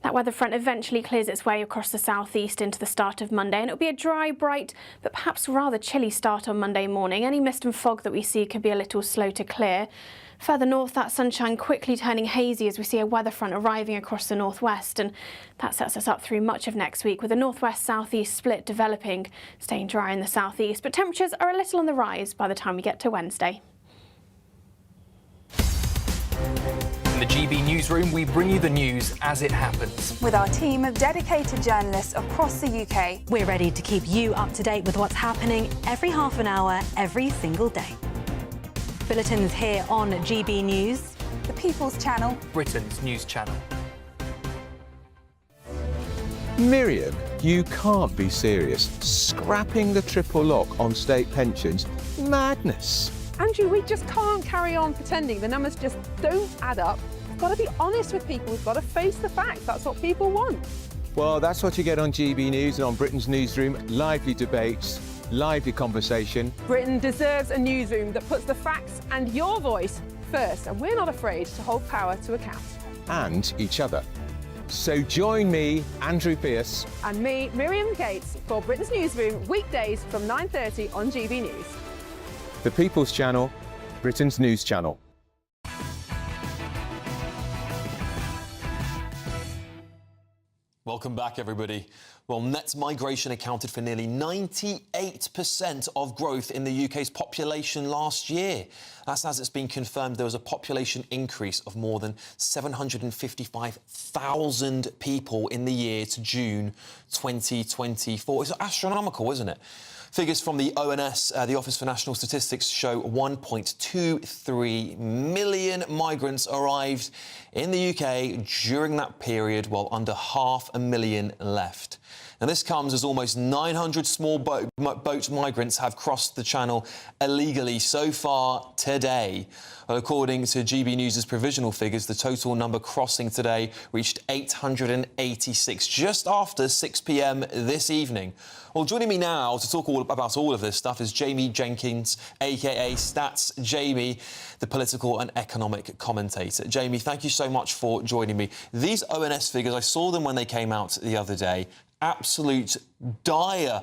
That weather front eventually clears its way across the southeast into the start of Monday, and it'll be a dry, bright, but perhaps rather chilly start on Monday morning. Any mist and fog that we see could be a little slow to clear. Further north, that sunshine quickly turning hazy as we see a weather front arriving across the northwest, and that sets us up through much of next week with a northwest-southeast split developing, staying dry in the southeast. But temperatures are a little on the rise by the time we get to Wednesday. In the GB Newsroom, we bring you the news as it happens. With our team of dedicated journalists across the UK, we're ready to keep you up to date with what's happening every half an hour, every single day. Bulletins here on GB News, the People's Channel, Britain's news channel. Miriam, you can't be serious. Scrapping the triple lock on state pensions? Madness. Andrew, we just can't carry on pretending. The numbers just don't add up. We've got to be honest with people. We've got to face the facts. That's what people want. Well, that's what you get on GB News and on Britain's Newsroom. Lively debates, lively conversation. Britain deserves a newsroom that puts the facts and your voice first, and we're not afraid to hold power to account. And each other. So join me, Andrew Pearce. And me, Miriam Gates, for Britain's Newsroom, weekdays from 9:30 on GB News. The People's Channel, Britain's news channel. Welcome back, everybody. Well, net migration accounted for nearly 98% of growth in the UK's population last year. That's as it's been confirmed there was a population increase of more than 755,000 people in the year to June 2024. It's astronomical, isn't it? Figures from the ONS, the Office for National Statistics, show 1.23 million migrants arrived in the UK during that period, while under 500,000 left. Now, this comes as almost 900 small boat migrants have crossed the channel illegally so far today. According to GB News' provisional figures, the total number crossing today reached 886, just after 6 p.m. this evening. Well, joining me now to talk about all of this stuff is Jamie Jenkins, a.k.a. Stats Jamie, the political and economic commentator. Jamie, thank you so much for joining me. These ONS figures, I saw them when they came out the other day. Absolute dire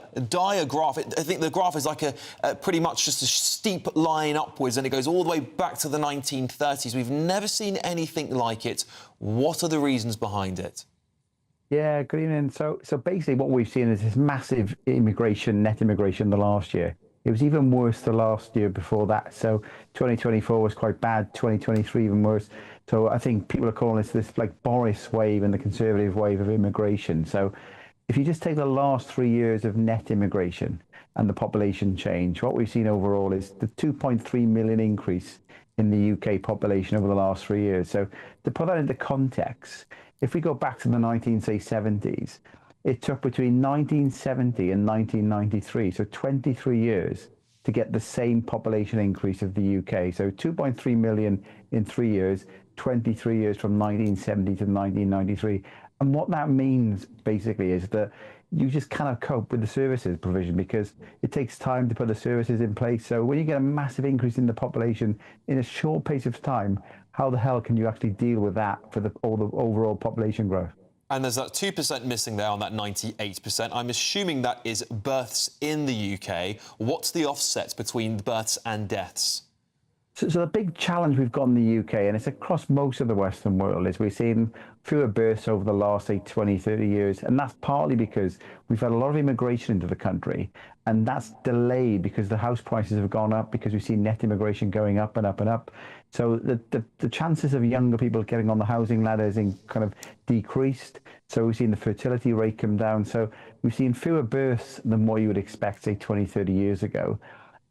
graph. I think the graph is like a pretty much just a steep line upwards, and it goes all the way back to the 1930s. We've never seen anything like it. What are the reasons behind it? Yeah, good evening. So basically what we've seen is this massive immigration, net immigration the last year. It was even worse the last year before that. So 2024 was quite bad, 2023 even worse. So I think people are calling this like Boris wave and the Conservative wave of immigration. So if you just take the last 3 years of net immigration and the population change, what we've seen overall is the 2.3 million increase in the UK population over the last 3 years. So to put that into context, if we go back to the 1970s, it took between 1970 and 1993, so 23 years, to get the same population increase of the UK. So 2.3 million in 3 years, 23 years from 1970 to 1993. And what that means basically is that you just cannot cope with the services provision because it takes time to put the services in place. So when you get a massive increase in the population in a short pace of time, how the hell can you actually deal with that for all the overall population growth? And there's that 2% missing there on that 98%. I'm assuming that is births in the UK. What's the offset between births and deaths? So the big challenge we've got in the UK, and it's across most of the Western world, is we're seeing fewer births over the last, say, 20, 30 years. And that's partly because we've had a lot of immigration into the country. And that's delayed because the house prices have gone up, because we've seen net immigration going up and up and up. So the chances of younger people getting on the housing ladder is kind of decreased. So we've seen the fertility rate come down. So we've seen fewer births than what you would expect, say, 20, 30 years ago.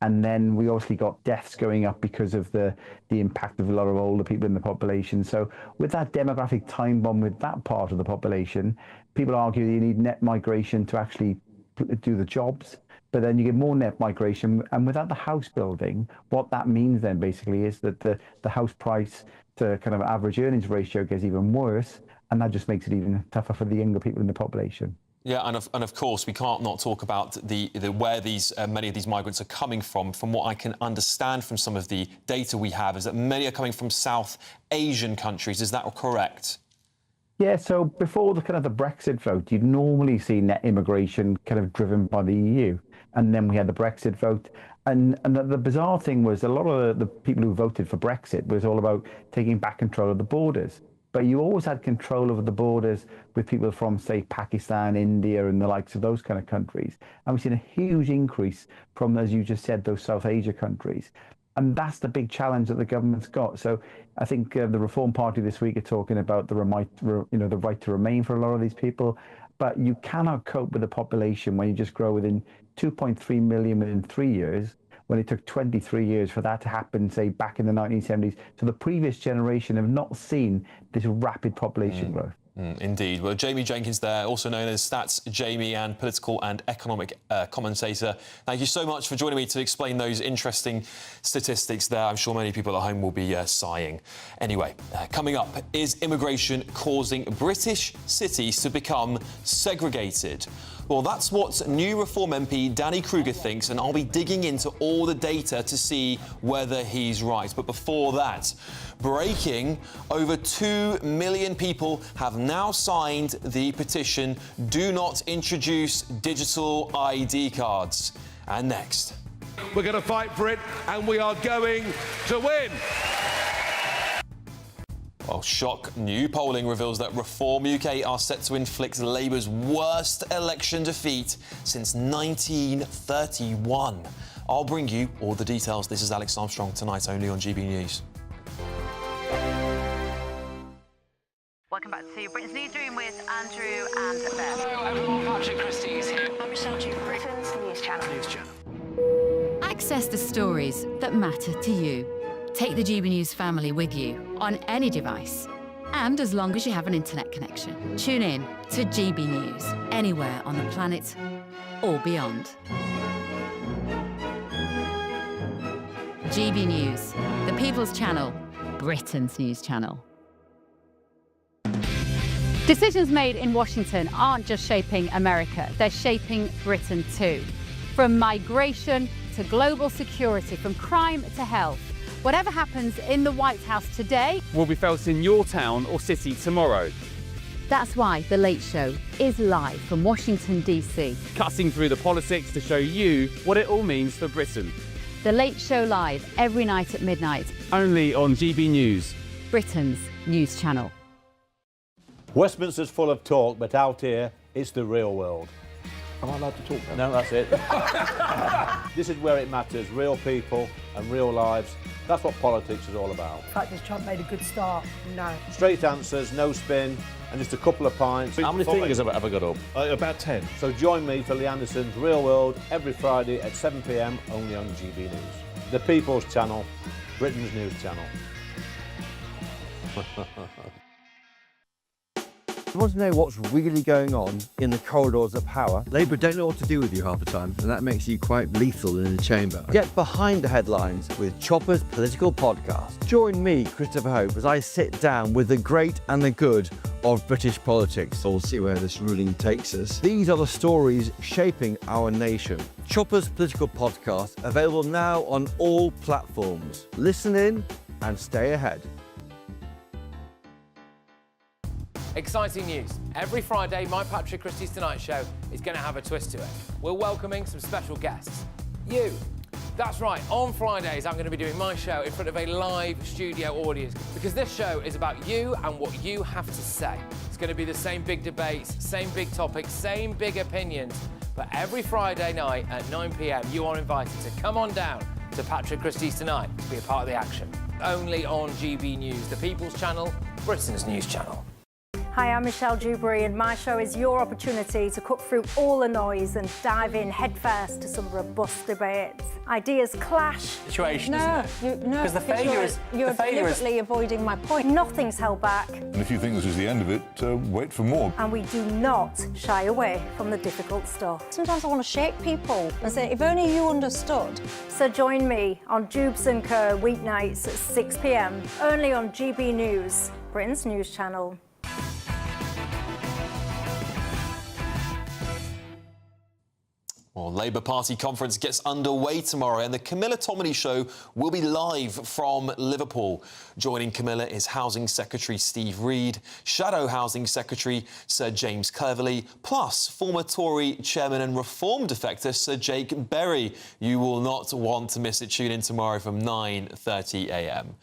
And then we obviously got deaths going up because of the impact of a lot of older people in the population. So with that demographic time bomb with that part of the population, people argue you need net migration to actually do the jobs. But then you get more net migration. And without the house building, what that means then basically is that the house price to kind of average earnings ratio gets even worse. And that just makes it even tougher for the younger people in the population. Yeah, and of course, we can't not talk about the where these many of these migrants are coming from. From what I can understand from some of the data we have, is that many are coming from South Asian countries. Is that correct? Yeah, so before the Brexit vote, you'd normally see net immigration kind of driven by the EU. And then we had the Brexit vote. And the bizarre thing was a lot of the people who voted for Brexit was all about taking back control of the borders. But you always had control over the borders with people from, say, Pakistan, India, and the likes of those kind of countries. And we've seen a huge increase from, as you just said, those South Asia countries. And that's the big challenge that the government's got. So I think the Reform Party this week are talking about the right to remain for a lot of these people. But you cannot cope with the population when you just grow within 2.3 million within 3 years, when it took 23 years for that to happen, say, back in the 1970s. So the previous generation have not seen this rapid population growth. Indeed. Well, Jamie Jenkins there, also known as Stats Jamie and political and economic commentator. Thank you so much for joining me to explain those interesting statistics there. I'm sure many people at home will be sighing. Anyway, coming up, is immigration causing British cities to become segregated? Well, that's what new Reform MP Danny Kruger thinks, and I'll be digging into all the data to see whether he's right. But before that, breaking, over 2 million people have now signed the petition, "Do not introduce digital ID cards." And next, we're going to fight for it, and we are going to win. Well, shock. New polling reveals that Reform UK are set to inflict Labour's worst election defeat since 1931. I'll bring you all the details. This is Alex Armstrong, tonight only on GB News. Welcome back to Britain's Newsroom with Andrew and Beth. Hello everyone, Patrick Christie is here. I'm Michelle Duke, Britain's News Channel. Access the stories that matter to you. Take the GB News family with you on any device, and as long as you have an internet connection. Tune in to GB News, anywhere on the planet or beyond. GB News, the People's Channel, Britain's News Channel. Decisions made in Washington aren't just shaping America, they're shaping Britain too. From migration to global security, from crime to health. Whatever happens in the White House today will be felt in your town or city tomorrow. That's why The Late Show is live from Washington, D.C. Cutting through the politics to show you what it all means for Britain. The Late Show live every night at midnight. Only on GB News, Britain's news channel. Westminster's full of talk, but out here, it's the real world. Am I allowed to talk now? No, that's it. This is where it matters, real people and real lives. That's what politics is all about. In fact, has Trump made a good start? No. Straight answers, no spin, and just a couple of pints. How many fingers have I got up? About 10. So join me for Lee Anderson's Real World every Friday at 7 p.m. only on GB News. The People's Channel, Britain's news channel. You want to know what's really going on in the corridors of power? Labour don't know what to do with you half the time, and that makes you quite lethal in the chamber. Get behind the headlines with Chopper's Political Podcast. Join me, Christopher Hope, as I sit down with the great and the good of British politics. We'll see where this ruling takes us. These are the stories shaping our nation. Chopper's Political Podcast, available now on all platforms. Listen in and stay ahead. Exciting news. Every Friday, my Patrick Christie's Tonight Show is going to have a twist to it. We're welcoming some special guests. You. That's right, on Fridays I'm going to be doing my show in front of a live studio audience because this show is about you and what you have to say. It's going to be the same big debates, same big topics, same big opinions, but every Friday night at 9 p.m. you are invited to come on down to Patrick Christie's Tonight to be a part of the action. Only on GB News, the People's Channel, Britain's news channel. Hi, I'm Michelle Dewberry, and my show is your opportunity to cut through all the noise and dive in headfirst to some robust debates. Ideas clash. Situation, isn't it? No, because the failure is you're deliberately avoiding my point. Nothing's held back. And if you think this is the end of it, wait for more. And we do not shy away from the difficult stuff. Sometimes I want to shake people and say, if only you understood. So join me on Jubes & Co. weeknights at 6 p.m. only on GB News, Britain's news channel. Well, Labour Party conference gets underway tomorrow and the Camilla Tominey Show will be live from Liverpool. Joining Camilla is Housing Secretary Steve Reed, Shadow Housing Secretary Sir James Cleverly, plus former Tory Chairman and Reform defector Sir Jake Berry. You will not want to miss it. Tune in tomorrow from 9:30 a.m.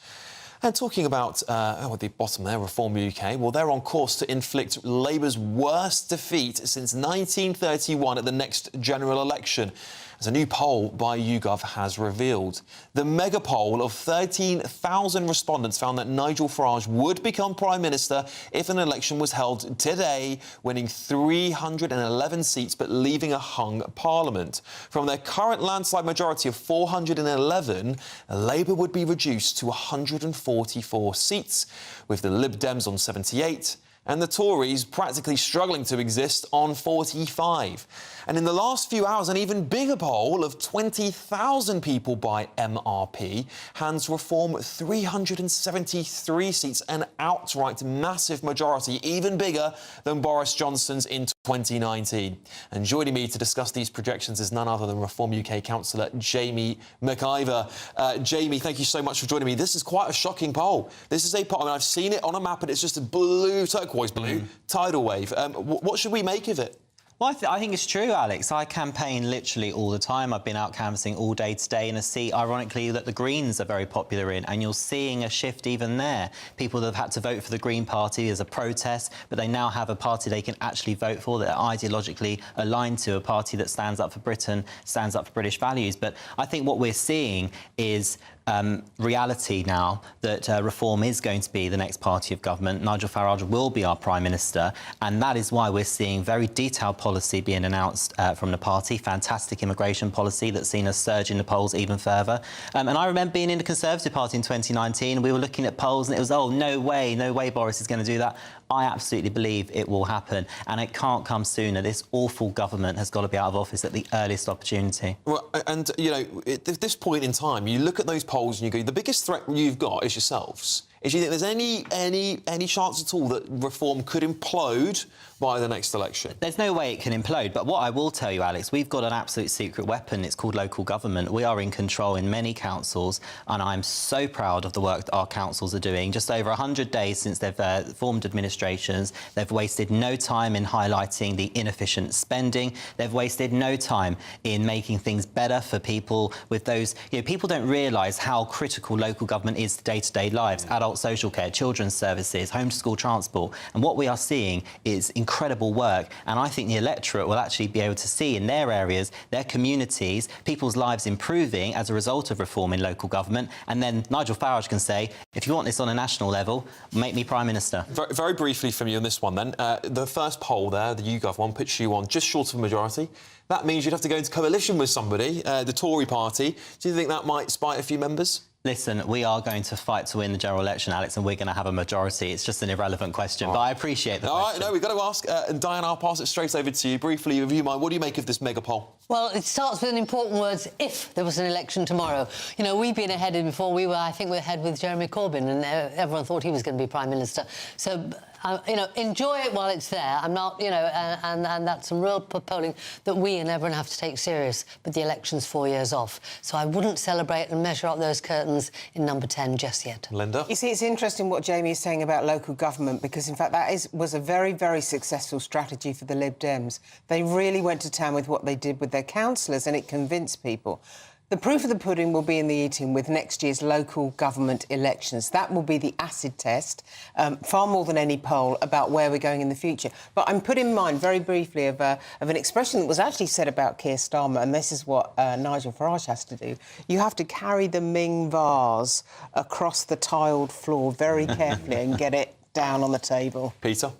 And talking about, at the bottom there, Reform UK, well, they're on course to inflict Labour's worst defeat since 1931 at the next general election, as a new poll by YouGov has revealed. The mega poll of 13,000 respondents found that Nigel Farage would become Prime Minister if an election was held today, winning 311 seats but leaving a hung Parliament. From their current landslide majority of 411, Labour would be reduced to 144 seats, with the Lib Dems on 78 and the Tories practically struggling to exist on 45. And in the last few hours, an even bigger poll of 20,000 people by MRP hands Reform 373 seats, an outright massive majority, even bigger than Boris Johnson's in 2019. And joining me to discuss these projections is none other than Reform UK councillor Jamie McIver. Jamie, thank you so much for joining me. This is quite a shocking poll. This is a poll, I mean, I've seen it on a map and it's just a blue, turquoise blue, tidal wave. What should we make of it? Well, I think it's true, Alex. I campaign literally all the time. I've been out canvassing all day today in a seat, ironically, that the Greens are very popular in, and you're seeing a shift even there. People that have had to vote for the Green Party as a protest, but they now have a party they can actually vote for that are ideologically aligned to, a party that stands up for Britain, stands up for British values. But I think what we're seeing is reality now that Reform is going to be the next party of government. Nigel Farage will be our Prime Minister, and that is why we're seeing very detailed policy being announced from the party, fantastic immigration policy that's seen a surge in the polls even further. And I remember being in the Conservative Party in 2019, we were looking at polls and it was, oh, no way Boris is going to do that. I absolutely believe it will happen, and it can't come sooner. This awful government has got to be out of office at the earliest opportunity. Well, and, you know, at this point in time, you look at those polls and you go, the biggest threat you've got is yourselves. Do you think there's any chance at all that Reform could implode by the next election? There's no way it can implode, but what I will tell you, Alex, we've got an absolute secret weapon. It's called local government. We are in control in many councils, and I'm so proud of the work that our councils are doing. Just over 100 days since they've formed administrations, they've wasted no time in highlighting the inefficient spending. They've wasted no time in making things better for people with those... You know, people don't realise how critical local government is to day-to-day lives. Adult social care, children's services, home-to-school transport. And what we are seeing is incredible work. And I think the electorate will actually be able to see in their areas, their communities, people's lives improving as a result of reform in local government. And then Nigel Farage can say, if you want this on a national level, make me Prime Minister. Very briefly from you on this one, then. The first poll there, the YouGov one, puts you on just short of a majority. That means you'd have to go into coalition with somebody, the Tory party. Do you think that might spite a few members? Listen, we are going to fight to win the general election, Alex, and we're going to have a majority. It's just an irrelevant question, but I appreciate the question. All right, no, we've got to ask. And Diane, I'll pass it straight over to you. Briefly, review mine. What do you make of this mega poll? Well, it starts with an important words, if there was an election tomorrow. You know, we've been ahead before. I think we're ahead with Jeremy Corbyn, and everyone thought he was going to be Prime Minister. So, you know, enjoy it while it's there. I'm not, you know, and that's some real polling that we and everyone have to take serious. But the election's 4 years off. So I wouldn't celebrate and measure up those curtains in number 10 just yet. Linda? You see, it's interesting what Jamie is saying about local government, because, in fact, that was a very, very successful strategy for the Lib Dems. They really went to town with what they did with their councillors, and it convinced people. The proof of the pudding will be in the eating with next year's local government elections. That will be the acid test, far more than any poll, about where we're going in the future. But I'm put in mind, very briefly, of an expression that was actually said about Keir Starmer, and this is what Nigel Farage has to do. You have to carry the Ming vase across the tiled floor very carefully and get it down on the table. Peter?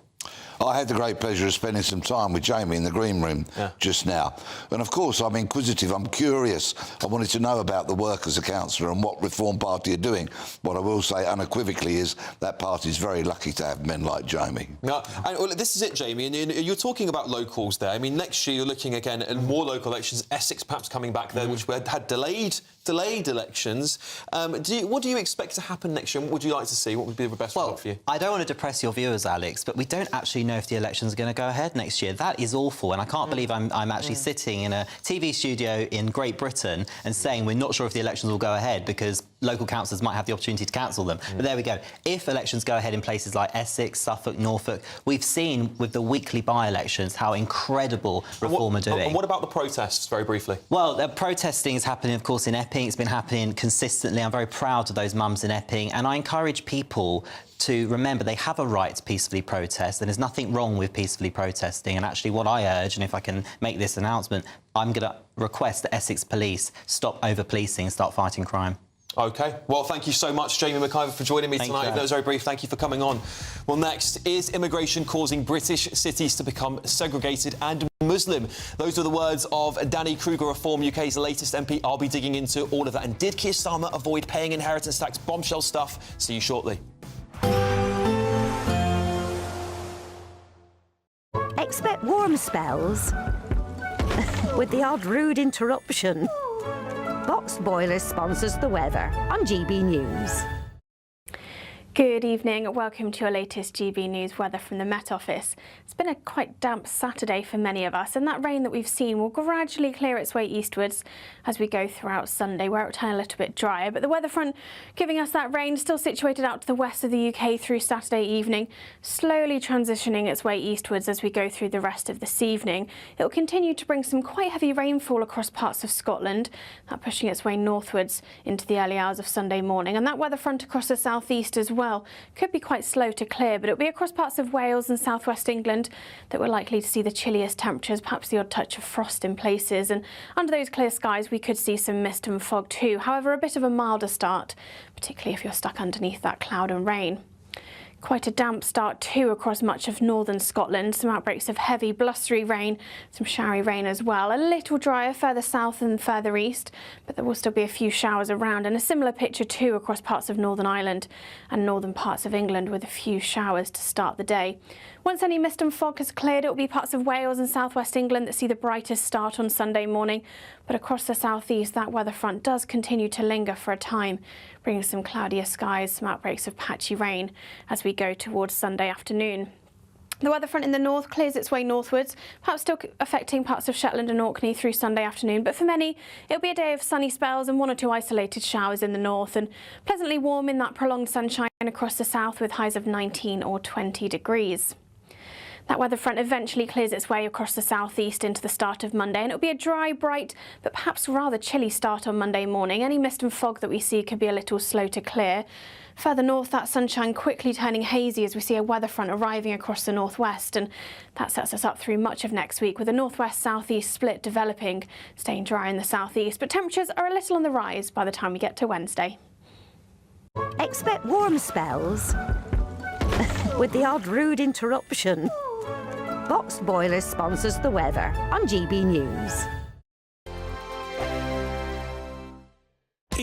I had the great pleasure of spending some time with Jamie in the green room just now. And, of course, I'm inquisitive, I'm curious. I wanted to know about the work as a councillor and what Reform Party are doing. What I will say unequivocally is that party's very lucky to have men like Jamie. No, and, well, this is it, Jamie, and you're talking about locals there. I mean, next year you're looking again at more local elections, Essex perhaps coming back there, which we had delayed elections. What do you expect to happen next year? What would you like to see? What would be the best result for you? I don't want to depress your viewers, Alex, but we don't actually know if the elections are going to go ahead next year. That is awful, and I can't believe I'm actually sitting in a TV studio in Great Britain and saying we're not sure if the elections will go ahead because local councillors might have the opportunity to cancel them. But there we go. If elections go ahead in places like Essex, Suffolk, Norfolk, we've seen with the weekly by-elections how incredible Reform are doing. And what about the protests, very briefly? Well, the protesting is happening, of course, in Epping. It's been happening consistently. I'm very proud of those mums in Epping, and I encourage people to remember they have a right to peacefully protest, and there's nothing wrong with peacefully protesting. And actually what I urge, and if I can make this announcement, I'm going to request that Essex Police stop over-policing and start fighting crime. OK. Well, thank you so much, Jamie McIver, for joining me tonight. That was very brief. Thank you for coming on. Well, next, is immigration causing British cities to become segregated and Muslim? Those are the words of Danny Kruger, Reform UK's latest MP. I'll be digging into all of that. And did Keir Starmer avoid paying inheritance tax? Bombshell stuff. See you shortly. Expect warm spells with the odd rude interruption. Boxed Boilers sponsors the weather on GB News. Good evening, welcome to your latest GB News weather from the Met Office. It's been a quite damp Saturday for many of us, and that rain that we've seen will gradually clear its way eastwards as we go throughout Sunday, where it will turn a little bit drier. But the weather front giving us that rain still situated out to the west of the UK through Saturday evening, slowly transitioning its way eastwards as we go through the rest of this evening. It will continue to bring some quite heavy rainfall across parts of Scotland, that pushing its way northwards into the early hours of Sunday morning. And that weather front across the southeast as well could be quite slow to clear, but it'll be across parts of Wales and southwest England that we're likely to see the chilliest temperatures, perhaps the odd touch of frost in places. And under those clear skies, we could see some mist and fog too. However, a bit of a milder start, particularly if you're stuck underneath that cloud and rain. Quite a damp start too across much of northern Scotland. Some outbreaks of heavy blustery rain, some showery rain as well. A little drier further south and further east, but there will still be a few showers around, and a similar picture too across parts of Northern Ireland and northern parts of England, with a few showers to start the day. Once any mist and fog has cleared, it will be parts of Wales and southwest England that see the brightest start on Sunday morning. But across the southeast, that weather front does continue to linger for a time, bringing some cloudier skies, some outbreaks of patchy rain as we go towards Sunday afternoon. The weather front in the north clears its way northwards, perhaps still affecting parts of Shetland and Orkney through Sunday afternoon, but for many it'll be a day of sunny spells and one or two isolated showers in the north, and pleasantly warm in that prolonged sunshine across the south with highs of 19 or 20 degrees. That weather front eventually clears its way across the southeast into the start of Monday, and it'll be a dry, bright, but perhaps rather chilly start on Monday morning. Any mist and fog that we see could be a little slow to clear. Further north, that sunshine quickly turning hazy as we see a weather front arriving across the northwest, and that sets us up through much of next week with a northwest-southeast split developing, staying dry in the southeast, but temperatures are a little on the rise by the time we get to Wednesday. Expect warm spells with the odd rude interruption. Boxed Boilers sponsors the weather on GB News.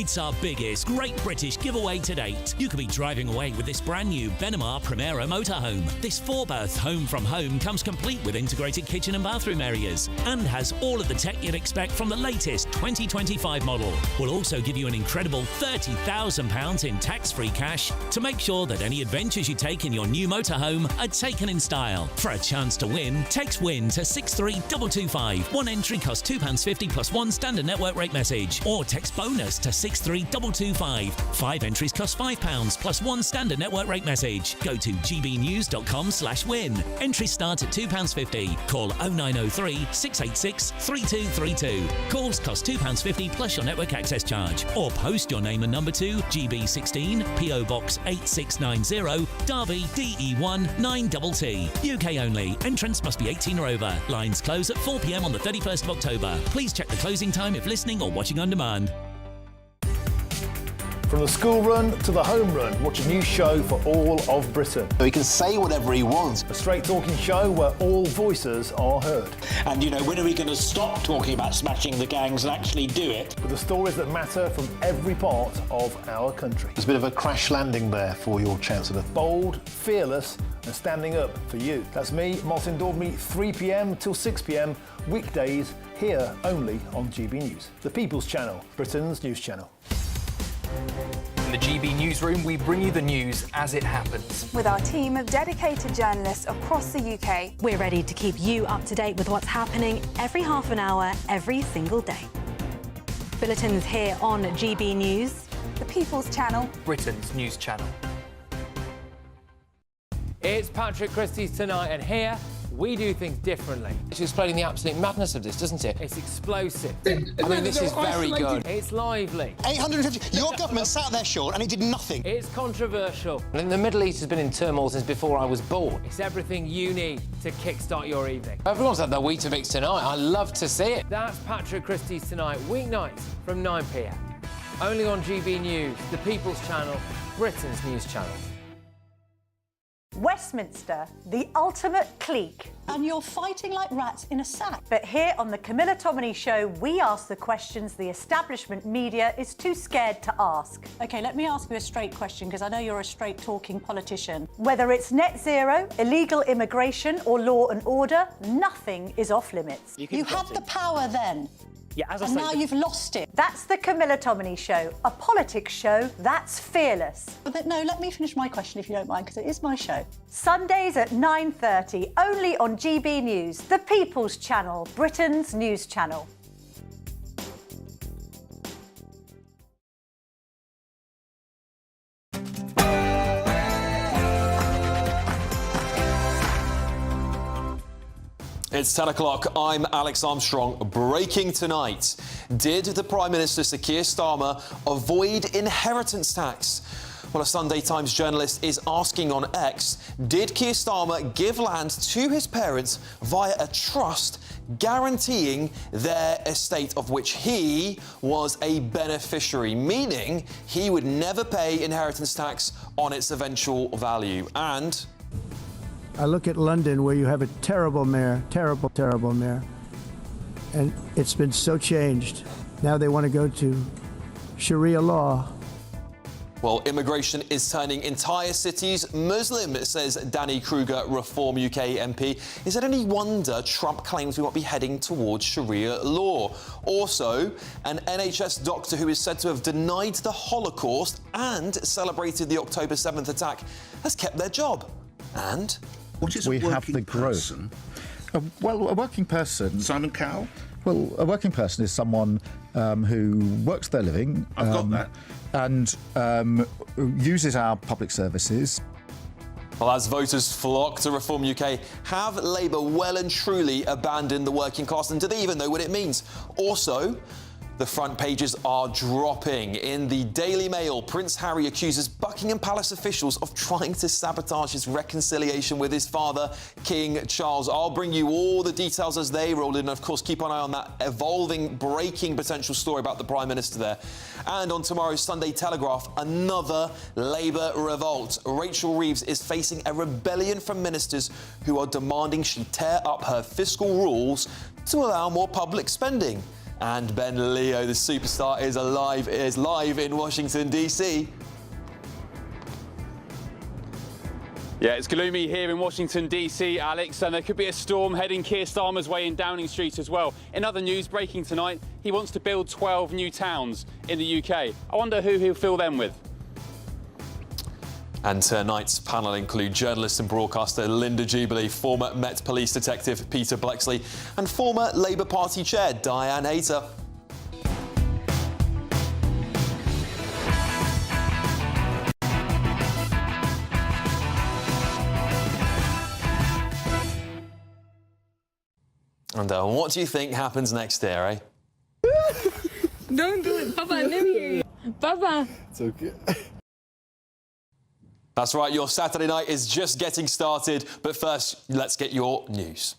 It's our biggest Great British giveaway to date. You could be driving away with this brand new Benamar Primera motorhome. This 4-berth home from home comes complete with integrated kitchen and bathroom areas and has all of the tech you'd expect from the latest 2025 model. We'll also give you an incredible £30,000 in tax-free cash to make sure that any adventures you take in your new motorhome are taken in style. For a chance to win, text WIN to 63225. One entry costs £2.50 plus one standard network rate message, or text BONUS to 63225. 5 entries cost £5 plus one standard network rate message. Go to gbnews.com/win. Entries start at £2.50. Call 0903 686 3232. Calls cost £2.50 plus your network access charge. Or post your name and number to GB16 PO Box 8690 Derby DE1 9TT. UK only. Entrance must be 18 or over. Lines close at 4 p.m. on the 31st of October. Please check the closing time if listening or watching on demand. From the school run to the home run, watch a new show for all of Britain. So he can say whatever he wants. A straight talking show where all voices are heard. And, you know, when are we going to stop talking about smashing the gangs and actually do it? With the stories that matter from every part of our country. There's a bit of a crash landing there for your Chancellor. Bold, fearless and standing up for you. That's me, Martin Daubney, 3 p.m. till 6 p.m. weekdays, here only on GB News. The People's Channel, Britain's news channel. In the GB Newsroom, we bring you the news as it happens. With our team of dedicated journalists across the UK, we're ready to keep you up to date with what's happening every half an hour, every single day. Bulletins here on GB News. The People's Channel, Britain's news channel. It's Patrick Christie's Tonight, and here we do things differently. It's explaining the absolute madness of this, doesn't it? It's explosive. I mean, this is very good. It's lively. 850. Your government sat there, Sean, and it did nothing. It's controversial. And the Middle East has been in turmoil since before I was born. It's everything you need to kickstart your evening. Everyone's had their Weetabix tonight. I love to see it. That's Patrick Christie's Tonight, weeknights from 9 p.m. Only on GB News, the People's Channel, Britain's news channel. Westminster, the ultimate clique. And you're fighting like rats in a sack. But here on the Camilla Tominey Show, we ask the questions the establishment media is too scared to ask. OK, let me ask you a straight question, because I know you're a straight-talking politician. Whether it's net zero, illegal immigration or law and order, nothing is off limits. You had the power then. Yeah, as I and say, now you've lost it. That's the Camilla Tominey Show, a politics show that's fearless. But no, let me finish my question if you don't mind, because it is my show. Sundays at 9:30, only on GB News, the People's Channel, Britain's news channel. It's 10 o'clock. I'm Alex Armstrong. Breaking tonight. Did the Prime Minister, Sir Keir Starmer, avoid inheritance tax? Well, a Sunday Times journalist is asking on X, did Keir Starmer give land to his parents via a trust guaranteeing their estate of which he was a beneficiary, meaning he would never pay inheritance tax on its eventual value? And I look at London, where you have a terrible mayor, terrible mayor, and it's been so changed. Now they want to go to Sharia law. Well, immigration is turning entire cities Muslim, says Danny Kruger, Reform UK MP. Is it any wonder Trump claims we might be heading towards Sharia law? Also, an NHS doctor who is said to have denied the Holocaust and celebrated the October 7th attack has kept their job. And what is a working person? Well, a working person... Simon Cowell? Well, a working person is someone who works their living... I've got that. And uses our public services. Well, as voters flock to Reform UK, have Labour well and truly abandoned the working class? And do they even know what it means? Also, the front pages are dropping. In the Daily Mail, Prince Harry accuses Buckingham Palace officials of trying to sabotage his reconciliation with his father, King Charles. I'll bring you all the details as they roll in. And of course, keep an eye on that evolving, breaking potential story about the Prime Minister there. And on tomorrow's Sunday Telegraph, another Labour revolt. Rachel Reeves is facing a rebellion from ministers who are demanding she tear up her fiscal rules to allow more public spending. And Ben Leo, the superstar, is live in Washington, D.C. Yeah, it's gloomy here in Washington, D.C., Alex, and there could be a storm heading Keir Starmer's way in Downing Street as well. In other news, breaking tonight, he wants to build 12 new towns in the UK. I wonder who he'll fill them with. And tonight's panel include journalist and broadcaster Linda Jubilee, former Met Police detective Peter Blexley, and former Labour Party chair Diane Hayter. And what do you think happens next here, eh? Don't do it, Papa. Let me. Papa. It's okay. That's right, your Saturday night is just getting started. But first, let's get your news.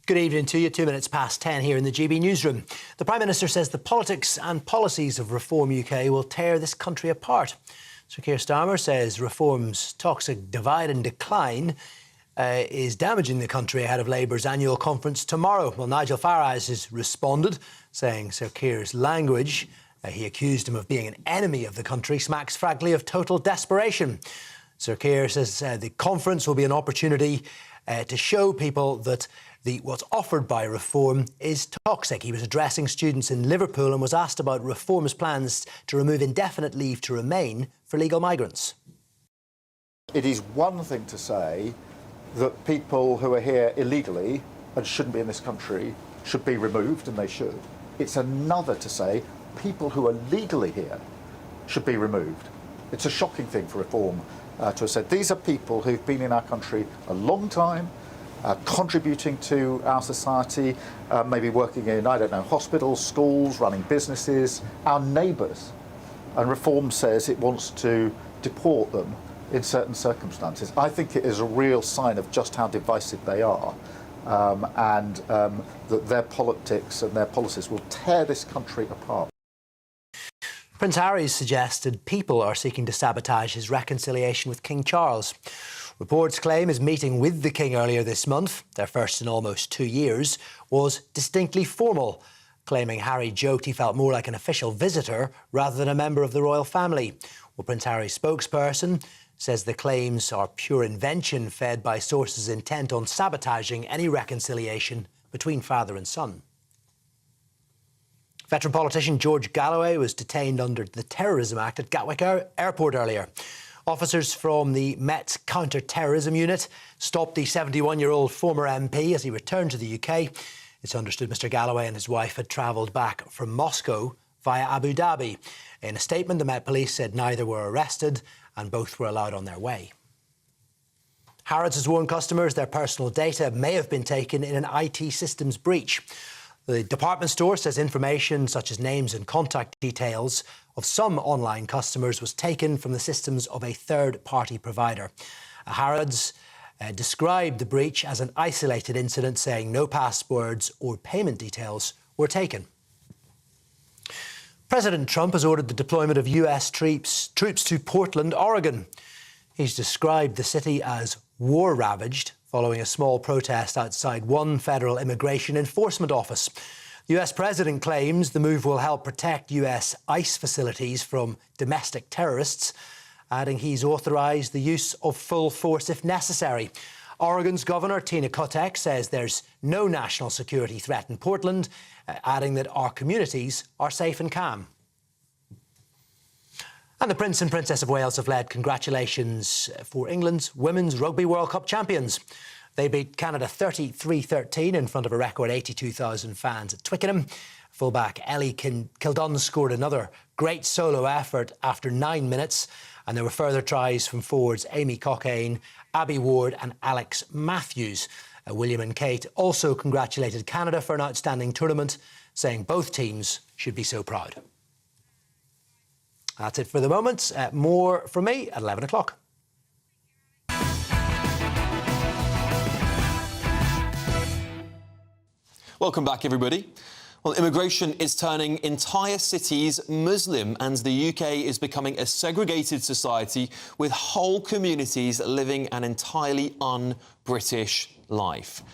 Good evening to you. 2 minutes past 10 here in the GB newsroom. The Prime Minister says the politics and policies of Reform UK will tear this country apart. Sir Keir Starmer says Reform's toxic divide and decline is damaging the country ahead of Labour's annual conference tomorrow. Well, Nigel Farage has responded, saying Sir Keir's language, he accused him of being an enemy of the country, smacks frankly of total desperation. Sir Keir says the conference will be an opportunity to show people that what's offered by Reform is toxic. He was addressing students in Liverpool and was asked about Reform's plans to remove indefinite leave to remain for legal migrants. It is one thing to say that people who are here illegally and shouldn't be in this country should be removed, and they should. It's another to say people who are legally here should be removed. It's a shocking thing for Reform to have said. These are people who've been in our country a long time, contributing to our society, maybe working in, I don't know, hospitals, schools, running businesses, our neighbours. And Reform says it wants to deport them in certain circumstances. I think it is a real sign of just how divisive they are, and that their politics and their policies will tear this country apart. Prince Harry's suggested people are seeking to sabotage his reconciliation with King Charles. Reports claim his meeting with the King earlier this month, their first in almost 2 years, was distinctly formal, claiming Harry joked he felt more like an official visitor rather than a member of the royal family. Well, Prince Harry's spokesperson says the claims are pure invention fed by sources intent on sabotaging any reconciliation between father and son. Veteran politician George Galloway was detained under the Terrorism Act at Gatwick Airport earlier. Officers from the Met's counter-terrorism unit stopped the 71-year-old former MP as he returned to the UK. It's understood Mr Galloway and his wife had travelled back from Moscow via Abu Dhabi. In a statement, the Met Police said neither were arrested and both were allowed on their way. Harrods has warned customers their personal data may have been taken in an IT systems breach. The department store says information such as names and contact details of some online customers was taken from the systems of a third-party provider. Harrods described the breach as an isolated incident, saying no passwords or payment details were taken. President Trump has ordered the deployment of US troops to Portland, Oregon. He's described the city as war-ravaged following a small protest outside one federal immigration enforcement office. The US president claims the move will help protect US ICE facilities from domestic terrorists, adding he's authorised the use of full force if necessary. Oregon's Governor Tina Kotek says there's no national security threat in Portland, adding that our communities are safe and calm. And the Prince and Princess of Wales have led congratulations for England's Women's Rugby World Cup champions. They beat Canada 33-13 in front of a record 82,000 fans at Twickenham. Fullback Ellie Kildun scored another great solo effort after 9 minutes, and there were further tries from forwards Amy Cockayne, Abby Ward and Alex Matthews. William and Kate also congratulated Canada for an outstanding tournament, saying both teams should be so proud. That's it for the moment. More from me at 11 o'clock. Welcome back, everybody. Well, immigration is turning entire cities Muslim, and the UK is becoming a segregated society with whole communities living an entirely un-British life.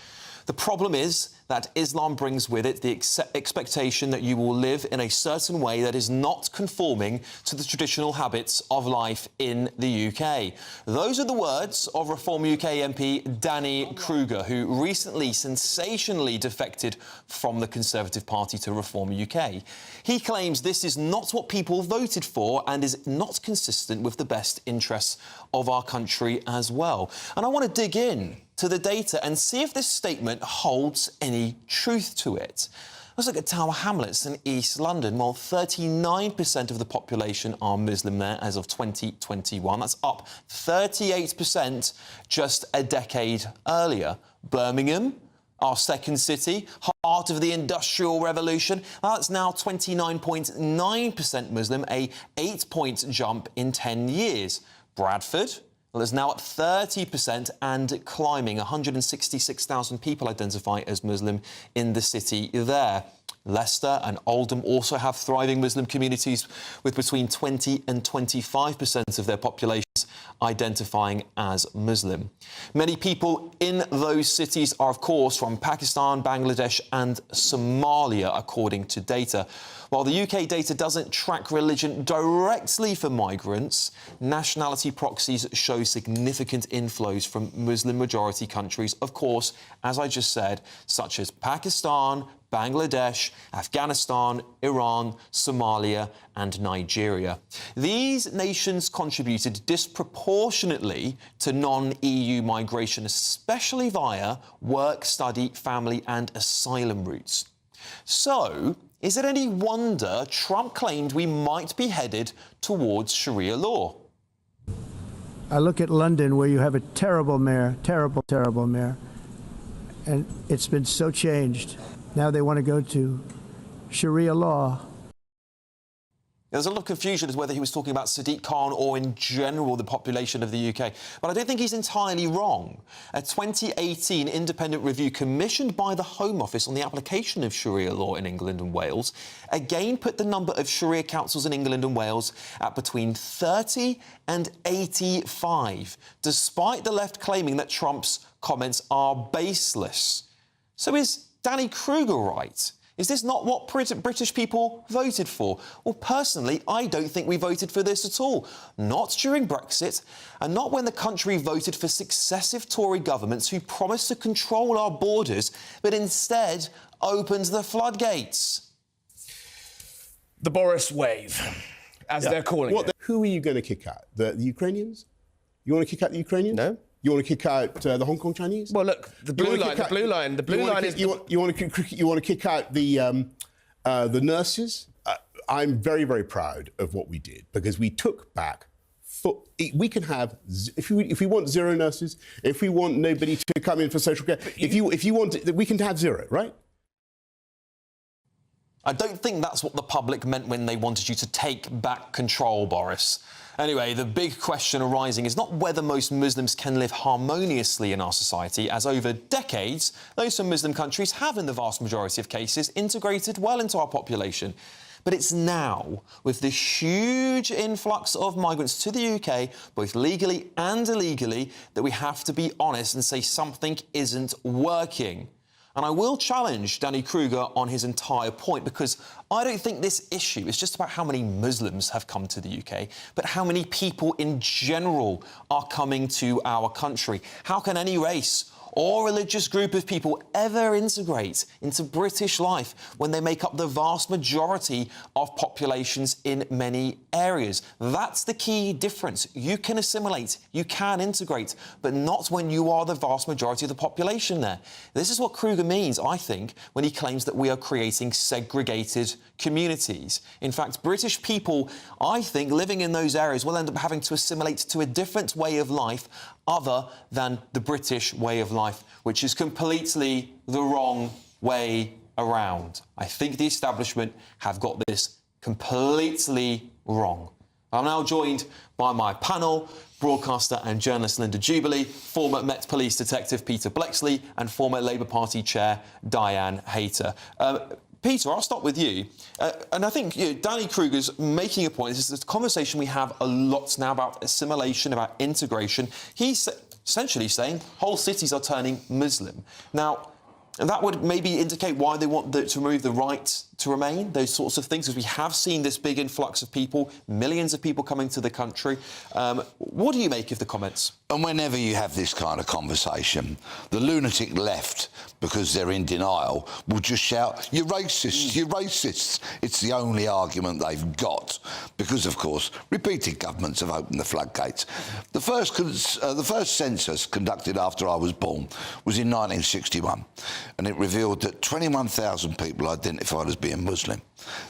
The problem is that Islam brings with it the expectation that you will live in a certain way that is not conforming to the traditional habits of life in the UK. Those are the words of Reform UK MP Danny Kruger, who recently sensationally defected from the Conservative Party to Reform UK. He claims this is not what people voted for and is not consistent with the best interests of our country as well. And I want to dig in to the data and see if this statement holds any truth to it. Let's look at Tower Hamlets in East London. Well, 39% of the population are Muslim there as of 2021. That's up 38% just a decade earlier. Birmingham, our second city, heart of the Industrial Revolution, that's now 29.9% Muslim, a 8-point jump in 10 years. Bradford, well, is now at 30% and climbing. 166,000 people identify as Muslim in the city there. Leicester and Oldham also have thriving Muslim communities with between 20 and 25% of their populations identifying as Muslim. Many people in those cities are, of course, from Pakistan, Bangladesh and Somalia, according to data. While the UK data doesn't track religion directly for migrants, nationality proxies show significant inflows from Muslim-majority countries, of course, as I just said, such as Pakistan, Bangladesh, Afghanistan, Iran, Somalia and Nigeria. These nations contributed disproportionately to non-EU migration, especially via work, study, family and asylum routes. So, is it any wonder Trump claimed we might be headed towards Sharia law? I look at London, where you have a terrible mayor, terrible mayor, and it's been so changed. Now they want to go to Sharia law. There's a lot of confusion as whether he was talking about Sadiq Khan or in general the population of the UK. But I don't think he's entirely wrong. A 2018 independent review commissioned by the Home Office on the application of Sharia law in England and Wales again put the number of Sharia councils in England and Wales at between 30 and 85, despite the left claiming that Trump's comments are baseless. So is Danny Kruger right? Is this not what British people voted for? Well, personally, I don't think we voted for this at all. Not during Brexit, and not when the country voted for successive Tory governments who promised to control our borders, but instead opened the floodgates. The Boris wave, as they're calling it. Who are you going to kick out? The Ukrainians? You want to kick out the Ukrainians? No. You want to kick out the Hong Kong Chinese? Well, look, the blue line is... You want to kick out the nurses? I'm very, very proud of what we did, because we took back... We can have... If we want zero nurses, if we want nobody to come in for social care, if you want... We can have zero, right? I don't think that's what the public meant when they wanted you to take back control, Boris. Anyway, the big question arising is not whether most Muslims can live harmoniously in our society, as over decades, those from Muslim countries have, in the vast majority of cases, integrated well into our population. But it's now, with the huge influx of migrants to the UK, both legally and illegally, that we have to be honest and say something isn't working. And I will challenge Danny Kruger on his entire point, because I don't think this issue is just about how many Muslims have come to the UK, but how many people in general are coming to our country. How can any race or religious group of people ever integrate into British life when they make up the vast majority of populations in many areas? That's the key difference. You can assimilate, you can integrate, but not when you are the vast majority of the population there. This is what Kruger means, I think, when he claims that we are creating segregated communities. In fact, British people, I think, living in those areas will end up having to assimilate to a different way of life other than the British way of life, which is completely the wrong way around. I think the establishment have got this completely wrong. I'm now joined by my panel, broadcaster and journalist Linda Jubilee, former Met Police Detective Peter Blexley and former Labour Party Chair Diane Hayter. Peter, I'll start with you. And I think Danny Kruger's making a point. This is a conversation we have a lot now about assimilation, about integration. He's essentially saying whole cities are turning Muslim. Now, and that would maybe indicate why they want to remove the right to remain, those sorts of things, because we have seen this big influx of people, millions of people coming to the country. What do you make of the comments? And whenever you have this kind of conversation, the lunatic left, because they're in denial, will just shout, "You're racists, you're racists." It's the only argument they've got, because, of course, repeated governments have opened the floodgates. The first census conducted after I was born was in 1961, and it revealed that 21,000 people identified as being Muslim.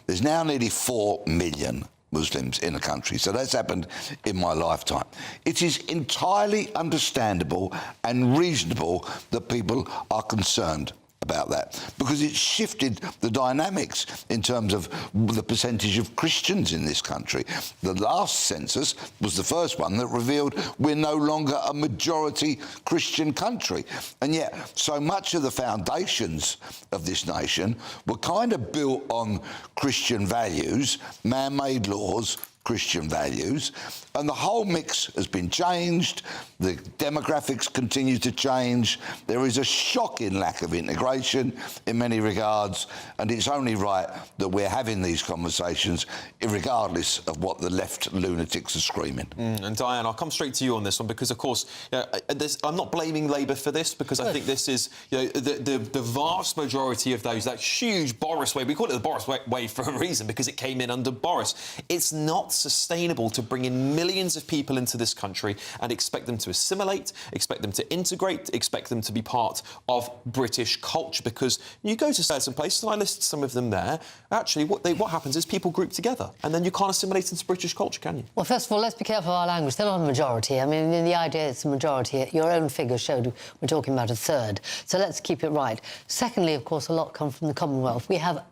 There's now nearly 4 million Muslims in the country, so that's happened in my lifetime. It is entirely understandable and reasonable that people are concerned about that, because it's shifted the dynamics in terms of the percentage of Christians in this country. The last census was the first one that revealed we're no longer a majority Christian country, and yet so much of the foundations of this nation were kind of built on Christian values, man-made laws, Christian values, and the whole mix has been changed. The demographics continue to change. There is a shocking lack of integration in many regards, and it's only right that we're having these conversations regardless of what the left lunatics are screaming. And Diane, I'll come straight to you on this one, because, of course, I'm not blaming Labour for this, because I think this is the vast majority of those, that huge Boris wave. We call it the Boris wave for a reason, because it came in under Boris. It's not sustainable to bring in millions of people into this country and expect them to assimilate, expect them to integrate, expect them to be part of British culture, because you go to certain places, and I listed some of them there, actually what happens is people group together, and then you can't assimilate into British culture, can you? Well, first of all, let's be careful of our language. They're not a majority. I mean, the idea it's a majority, your own figures showed we're talking about a third, so let's keep it right. Secondly, of course, a lot come from the Commonwealth. We have,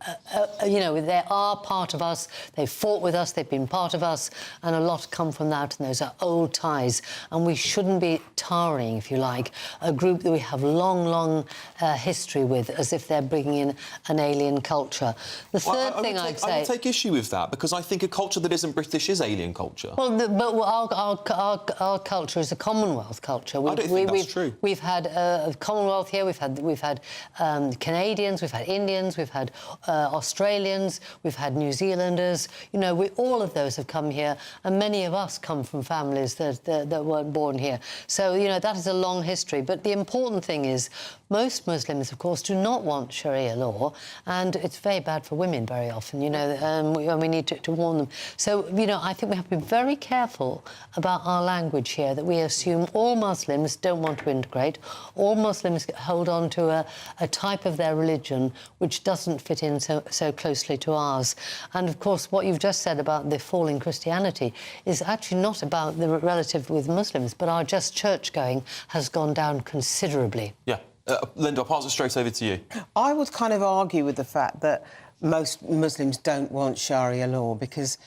they are part of us, they've fought with us, they've been part of us, and a lot come from that, and those are old ties, and we shouldn't be tarring, if you like, a group that we have long history with, as if they're bringing in an alien culture. The third thing I'd say... I would take issue with that, because I think a culture that isn't British is alien culture. Well, our culture is a Commonwealth culture. I don't think that's true. We've had a Commonwealth here, we've had Canadians, we've had Indians, we've had Australians, we've had New Zealanders. You know, all of those have come here, and many of us come from families that weren't born here. So, you know, that is a long history. But the important thing is, most Muslims, of course, do not want Sharia law, and it's very bad for women very often, you know, and we need to warn them. So, you know, I think we have to be very careful about our language here, that we assume all Muslims don't want to integrate, all Muslims hold on to a type of their religion which doesn't fit in so closely to ours. And, of course, what you've just said about the fall in Christianity is actually not about the relative with Muslims, but our just church-going has gone down considerably. Yeah. Linda, I'll pass it straight over to you. I would kind of argue with the fact that most Muslims don't want Sharia law, because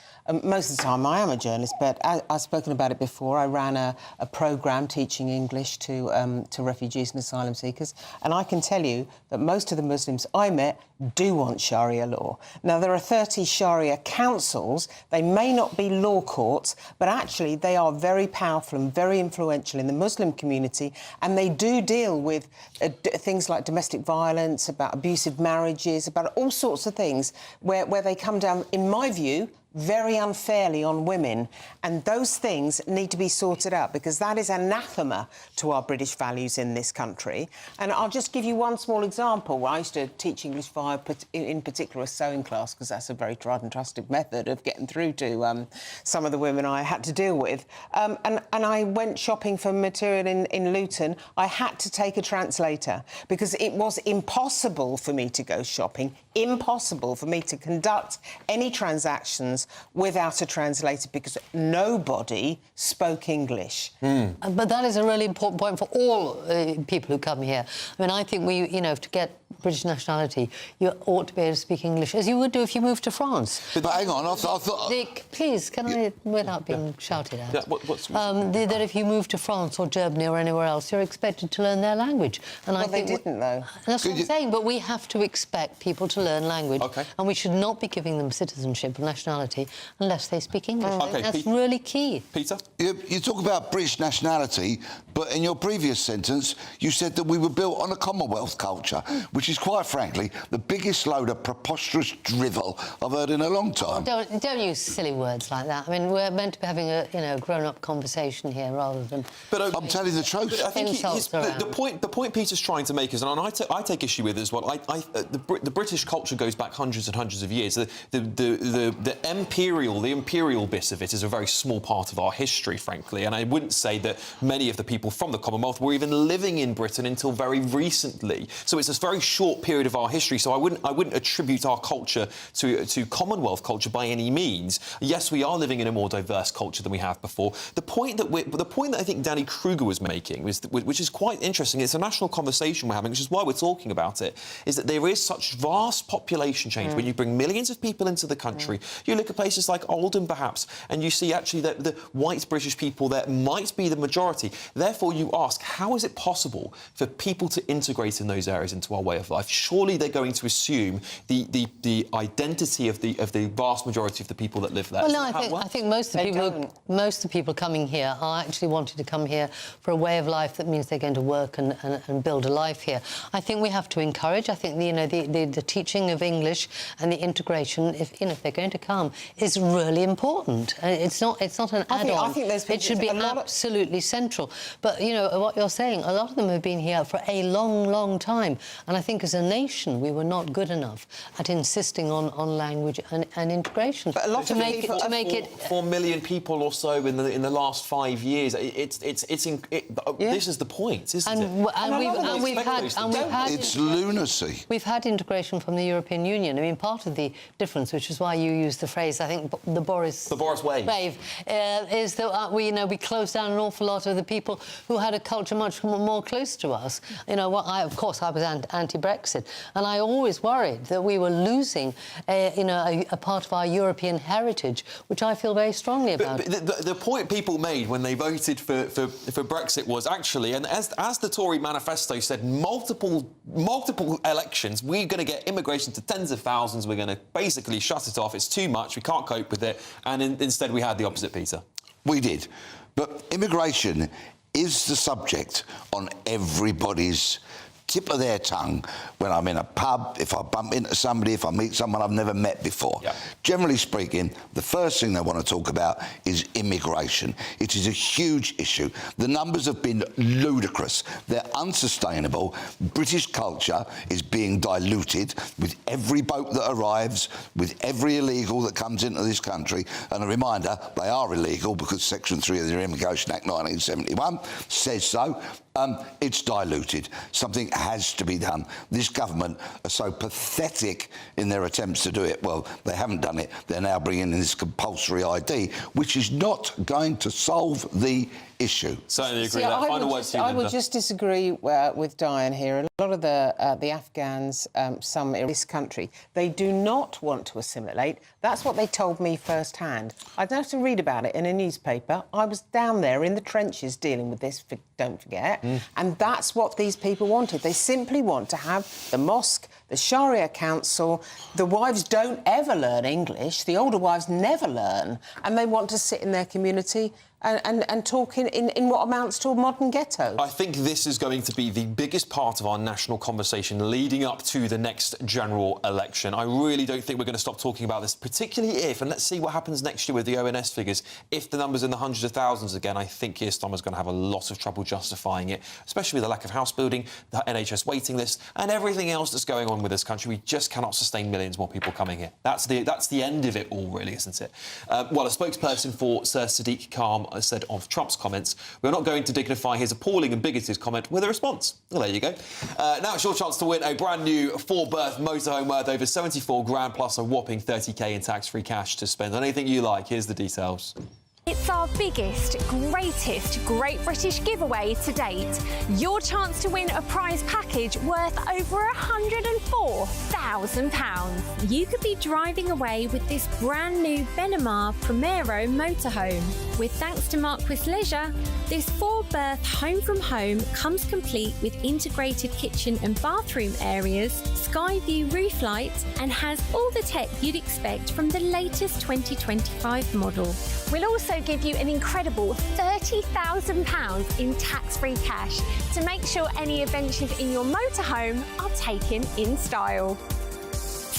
most of the time I am a journalist, but I've spoken about it before. I ran a programme teaching English to refugees and asylum seekers, and I can tell you that most of the Muslims I met do want Sharia law. Now, there are 30 Sharia councils. They may not be law courts, but actually they are very powerful and very influential in the Muslim community, and they do deal with things like domestic violence, about abusive marriages, about all sorts of things where they come down, in my view, very unfairly on women, and those things need to be sorted out, because that is anathema to our British values in this country. And I'll just give you one small example. I used to teach English via, in particular, a sewing class, because that's a very tried and trusted method of getting through to some of the women I had to deal with. And I went shopping for material in Luton. I had to take a translator, because it was impossible for me to go shopping, impossible for me to conduct any transactions without a translator, because nobody spoke English. But that is a really important point for all people who come here. I mean, I think to get British nationality, you ought to be able to speak English, as you would do if you moved to France. But hang on, I thought... please, can I, without being shouted at, Yeah, that if you move to France or Germany or anywhere else, you're expected to learn their language. And Well, I think they didn't, though. That's what I'm saying, but we have to expect people to learn language, and we should not be giving them citizenship or nationality unless they speak English. That's really key. Peter? You talk about British nationality, but in your previous sentence, you said that we were built on a Commonwealth culture, which is, quite frankly, the biggest load of preposterous drivel I've heard in a long time. Don't use silly words like that. I mean, we're meant to be having a grown-up conversation here rather than... But I'm telling the truth. But I think the point Peter's trying to make is, and I take issue with as well. The British culture goes back hundreds and hundreds of years. The imperial bit of it is a very small part of our history, frankly. And I wouldn't say that many of the people from the Commonwealth were even living in Britain until very recently. So it's a very short period of our history. So I wouldn't attribute our culture to Commonwealth culture by any means. Yes, we are living in a more diverse culture than we have before. The point that I think Danny Kruger was making, which is quite interesting, it's a national conversation we're having, which is why we're talking about it, is that there is such vast population change. When you bring millions of people into the country, you look at places like Oldham, perhaps, and you see actually that the white British people there might be the majority. Therefore, you ask, how is it possible for people to integrate in those areas into our way of life? Surely they're going to assume the identity of the vast majority of the people that live there. Well, no, I think most of the people coming here are actually wanting to come here for a way of life that means they're going to work and build a life here. I think we have to encourage. I think the teaching of English and the integration, if they're going to come, is really important. It's not an add-on. I think it should be absolutely central. But what you're saying, a lot of them have been here for a long, long time, and I think as a nation we were not good enough at insisting on language and integration. But a lot to of make people, it 4 million people or so in the last 5 years. This is the point, isn't it? We've had it's lunacy. We've had integration from the European Union. I mean, part of the difference, which is why you used the phrase, I think, the Boris wave, is that we closed down an awful lot of the people who had a culture much more close to us. Of course, I was anti-Brexit, and I always worried that we were losing, a part of our European heritage, which I feel very strongly about. But the point people made when they voted for Brexit was actually, and as the Tory manifesto said, multiple elections, we're going to get immigration to tens of thousands, we're going to basically shut it off, it's too much, we can't cope with it, and instead we had the opposite, Peter. We did. But immigration is the subject on everybody's tip of their tongue when I'm in a pub, if I bump into somebody, if I meet someone I've never met before. Yeah. Generally speaking, the first thing they want to talk about is immigration. It is a huge issue. The numbers have been ludicrous. They're unsustainable. British culture is being diluted with every boat that arrives, with every illegal that comes into this country. And a reminder, they are illegal because Section 3 of the Immigration Act 1971 says so. It's diluted. Something has to be done. This government are so pathetic in their attempts to do it. Well, they haven't done it. They're now bringing in this compulsory ID, which is not going to solve the issue. Certainly agree. Final words to you, I Linda. would just disagree with Diane here. A lot of the Afghans, some in this country, they do not want to assimilate. That's what they told me firsthand. I don't have to read about it in a newspaper. I was down there in the trenches dealing with this, don't forget. And that's what these people wanted. They simply want to have the mosque, the Sharia council. The wives don't ever learn English. The older wives never learn. And they want to sit in their community and talk in what amounts to a modern ghetto. I think this is going to be the biggest part of our national conversation leading up to the next general election. I really don't think we're going to stop talking about this, particularly if, and let's see what happens next year with the ONS figures, if the number's in the hundreds of thousands again, I think Keir Starmer's going to have a lot of trouble justifying it, especially with the lack of house building, the NHS waiting list, and everything else that's going on with this country. We just cannot sustain millions more people coming here. That's the end of it all, really, isn't it? Well, a spokesperson for Sir Sadiq Khan said of Trump's comments, "We're not going to dignify his appalling and bigoted comment with a response." Well, there you go. Now it's your chance to win a brand new 4-berth motorhome worth over 74 grand plus a whopping 30k in tax-free cash to spend on anything you like. Here's the details. It's It's our biggest, greatest Great British giveaway to date. Your chance to win a prize package worth over £104,000. You could be driving away with this brand new Benamar Primero motorhome. With thanks to Marquis Leisure, this 4-berth home from home comes complete with integrated kitchen and bathroom areas, sky view roof lights, and has all the tech you'd expect from the latest 2025 model. We'll also give you an incredible £30,000 in tax-free cash to make sure any adventures in your motorhome are taken in style.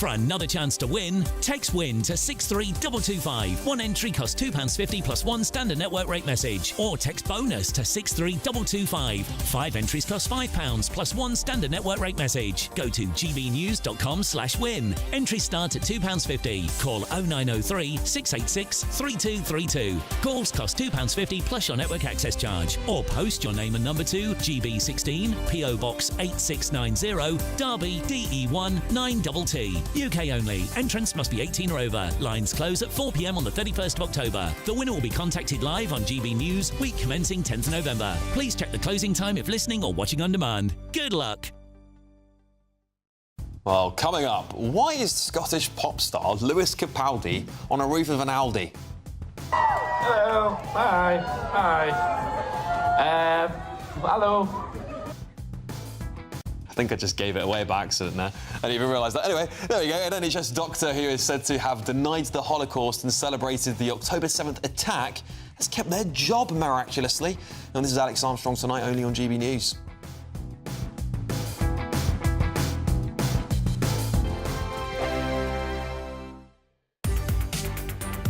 For another chance to win, text WIN to 63225. One entry costs £2.50 plus one standard network rate message. Or text BONUS to 63225. 5 entries cost £5 plus one standard network rate message. Go to gbnews.com/win. Entries start at £2.50. Call 0903 686 3232. Calls cost £2.50 plus your network access charge. Or post your name and number to GB16 PO Box 8690 Derby DE1 9TT. UK only. Entrance must be 18 or over. Lines close at 4 p.m. on the 31st of October. The winner will be contacted live on GB News, week commencing 10th November. Please check the closing time if listening or watching on demand. Good luck. Well, coming up, why is Scottish pop star Lewis Capaldi on a roof of an Aldi? Hello. Hi. Hello. I think I just gave it away by accident there. I didn't even realise that. Anyway, there we go. An NHS doctor who is said to have denied the Holocaust and celebrated the October 7th attack has kept their job miraculously. And this is Alex Armstrong tonight, only on GB News.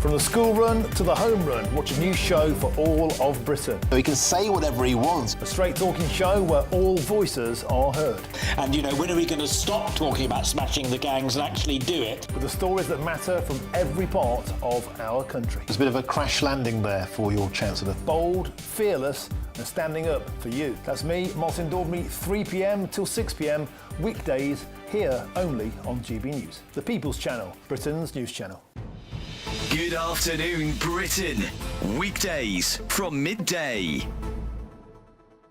From the school run to the home run, watch a new show for all of Britain. He can say whatever he wants. A straight-talking show where all voices are heard. And, you know, when are we going to stop talking about smashing the gangs and actually do it? With the stories that matter from every part of our country. There's a bit of a crash landing there for your Chancellor. Bold, fearless and standing up for you. That's me, Martin Daubney, 3 p.m. till 6 p.m, weekdays, here only on GB News. The People's Channel, Britain's news channel. Good afternoon, Britain. Weekdays from midday.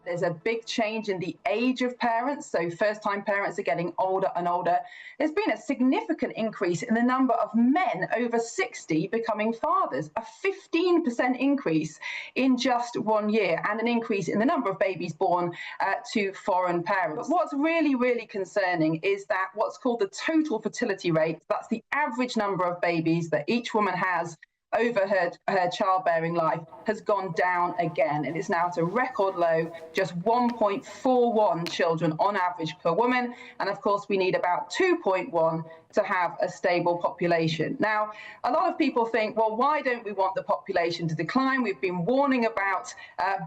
There's a big change in the age of parents, so first-time parents are getting older and older. There's been a significant increase in the number of men over 60 becoming fathers, a 15% increase in just 1 year, and an increase in the number of babies born to foreign parents. But what's really, really concerning is that what's called the total fertility rate, that's the average number of babies that each woman has over her childbearing life, has gone down again, and it's now at a record low, just 1.41 children on average per woman, and of course we need about 2.1 to have a stable population. Now, a lot of people think, well, why don't we want the population to decline? We've been warning about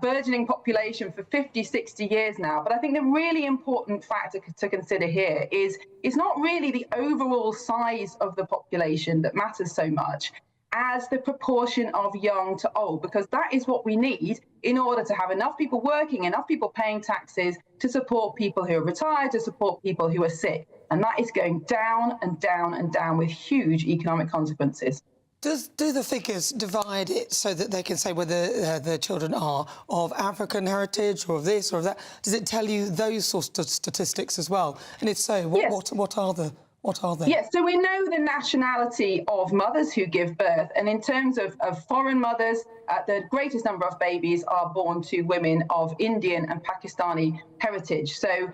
burgeoning population for 50, 60 years now, but I think the really important factor to consider here is it's not really the overall size of the population that matters so much as the proportion of young to old, because that is what we need in order to have enough people working, enough people paying taxes to support people who are retired, to support people who are sick. And that is going down and down and down with huge economic consequences. Do the figures divide it so that they can say whether the children are of African heritage or of this or of that? Does it tell you those sorts of statistics as well? And if so, what are the... What are they? Yes, so we know the nationality of mothers who give birth, and in terms of foreign mothers, the greatest number of babies are born to women of Indian and Pakistani heritage. So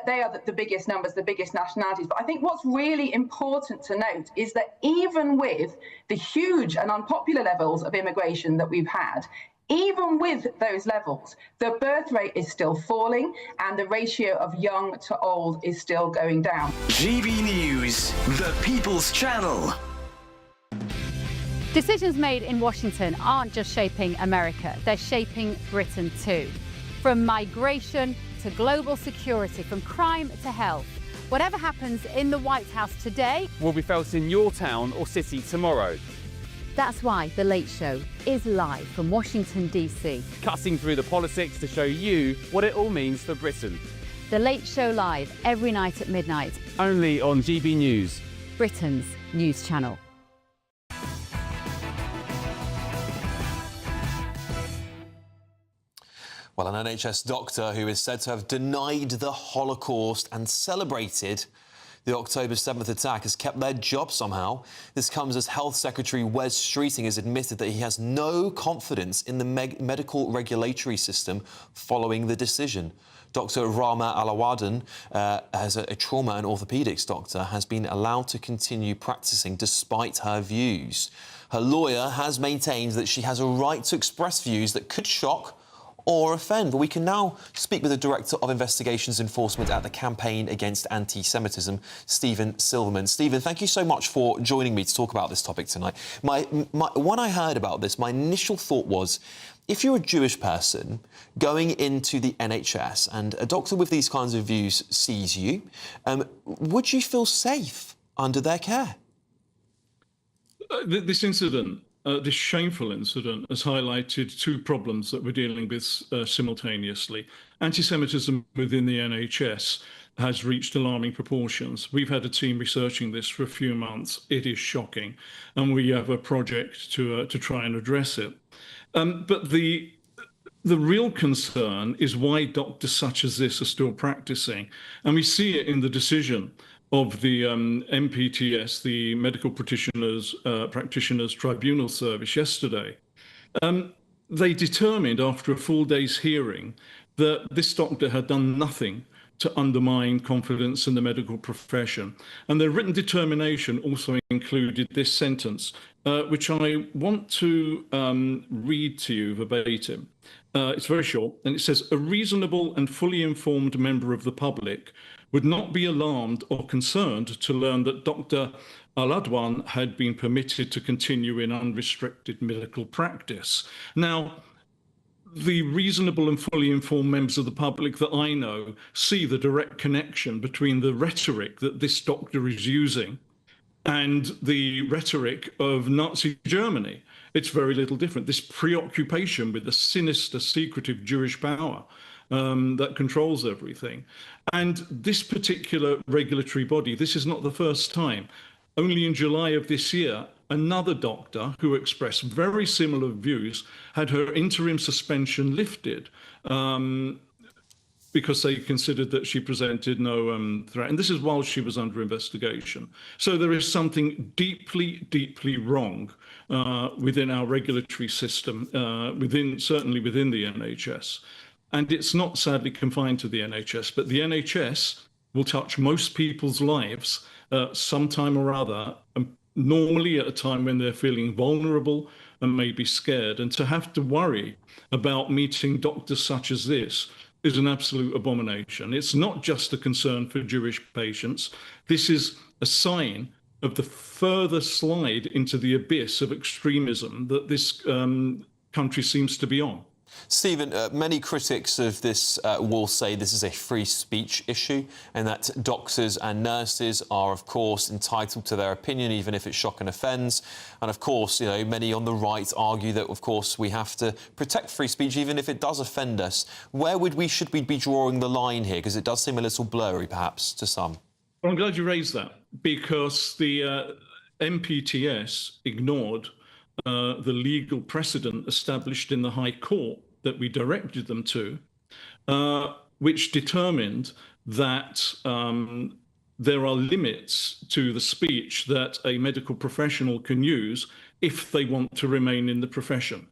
they are the biggest numbers, the biggest nationalities. But I think what's really important to note is that even with the huge and unpopular levels of immigration that we've had, even with those levels, the birth rate is still falling and the ratio of young to old is still going down. GB News, the People's Channel. Decisions made in Washington aren't just shaping America, they're shaping Britain too. From migration to global security, from crime to health. Whatever happens in the White House today will be felt in your town or city tomorrow. That's why The Late Show is live from Washington, D.C. Cutting through the politics to show you what it all means for Britain. The Late Show live every night at midnight. Only on GB News, Britain's news channel. Well, an NHS doctor who is said to have denied the Holocaust and celebrated the October 7th attack has kept their job somehow. This comes as Health Secretary Wes Streeting has admitted that he has no confidence in the medical regulatory system following the decision. Dr. Rama Alawadin, as a trauma and orthopaedics doctor, has been allowed to continue practising despite her views. Her lawyer has maintained that she has a right to express views that could shock or offend. But we can now speak with the Director of Investigations Enforcement at the Campaign Against Anti-Semitism, Stephen Silverman. Stephen, thank you so much for joining me to talk about this topic tonight. When I heard about this, my initial thought was, if you're a Jewish person going into the NHS and a doctor with these kinds of views sees you, would you feel safe under their care? This incident, this shameful incident, has highlighted two problems that we're dealing with simultaneously. Anti-Semitism within the NHS has reached alarming proportions. We've had a team researching this for a few months. It is shocking, and we have a project to try and address it. But the real concern is why doctors such as this are still practicing, and we see it in the decision of the MPTS, the Medical Practitioners Tribunal Service, yesterday. They determined after a full day's hearing that this doctor had done nothing to undermine confidence in the medical profession. And their written determination also included this sentence, which I want to read to you verbatim. It's very short, and it says, "A reasonable and fully informed member of the public would not be alarmed or concerned to learn that Dr. Aladwan had been permitted to continue in unrestricted medical practice." Now, the reasonable and fully informed members of the public that I know see the direct connection between the rhetoric that this doctor is using and the rhetoric of Nazi Germany. It's very little different. This preoccupation with the sinister, secretive Jewish power that controls everything. And this particular regulatory body, this is not the first time. Only in July of this year, another doctor who expressed very similar views had her interim suspension lifted because they considered that she presented no threat. And this is while she was under investigation. So there is something deeply, deeply wrong within our regulatory system, certainly within the NHS. And it's not sadly confined to the NHS, but the NHS will touch most people's lives sometime or other, normally at a time when they're feeling vulnerable and maybe scared. And to have to worry about meeting doctors such as this is an absolute abomination. It's not just a concern for Jewish patients. This is a sign of the further slide into the abyss of extremism that this country seems to be on. Stephen, many critics of this will say this is a free speech issue and that doctors and nurses are, of course, entitled to their opinion, even if it shocks and offends. And, of course, many on the right argue that, of course, we have to protect free speech, even if it does offend us. Where should we be drawing the line here? Because it does seem a little blurry, perhaps, to some. Well, I'm glad you raised that, because the MPTS ignored the legal precedent established in the High Court that we directed them to, which determined that there are limits to the speech that a medical professional can use if they want to remain in the profession.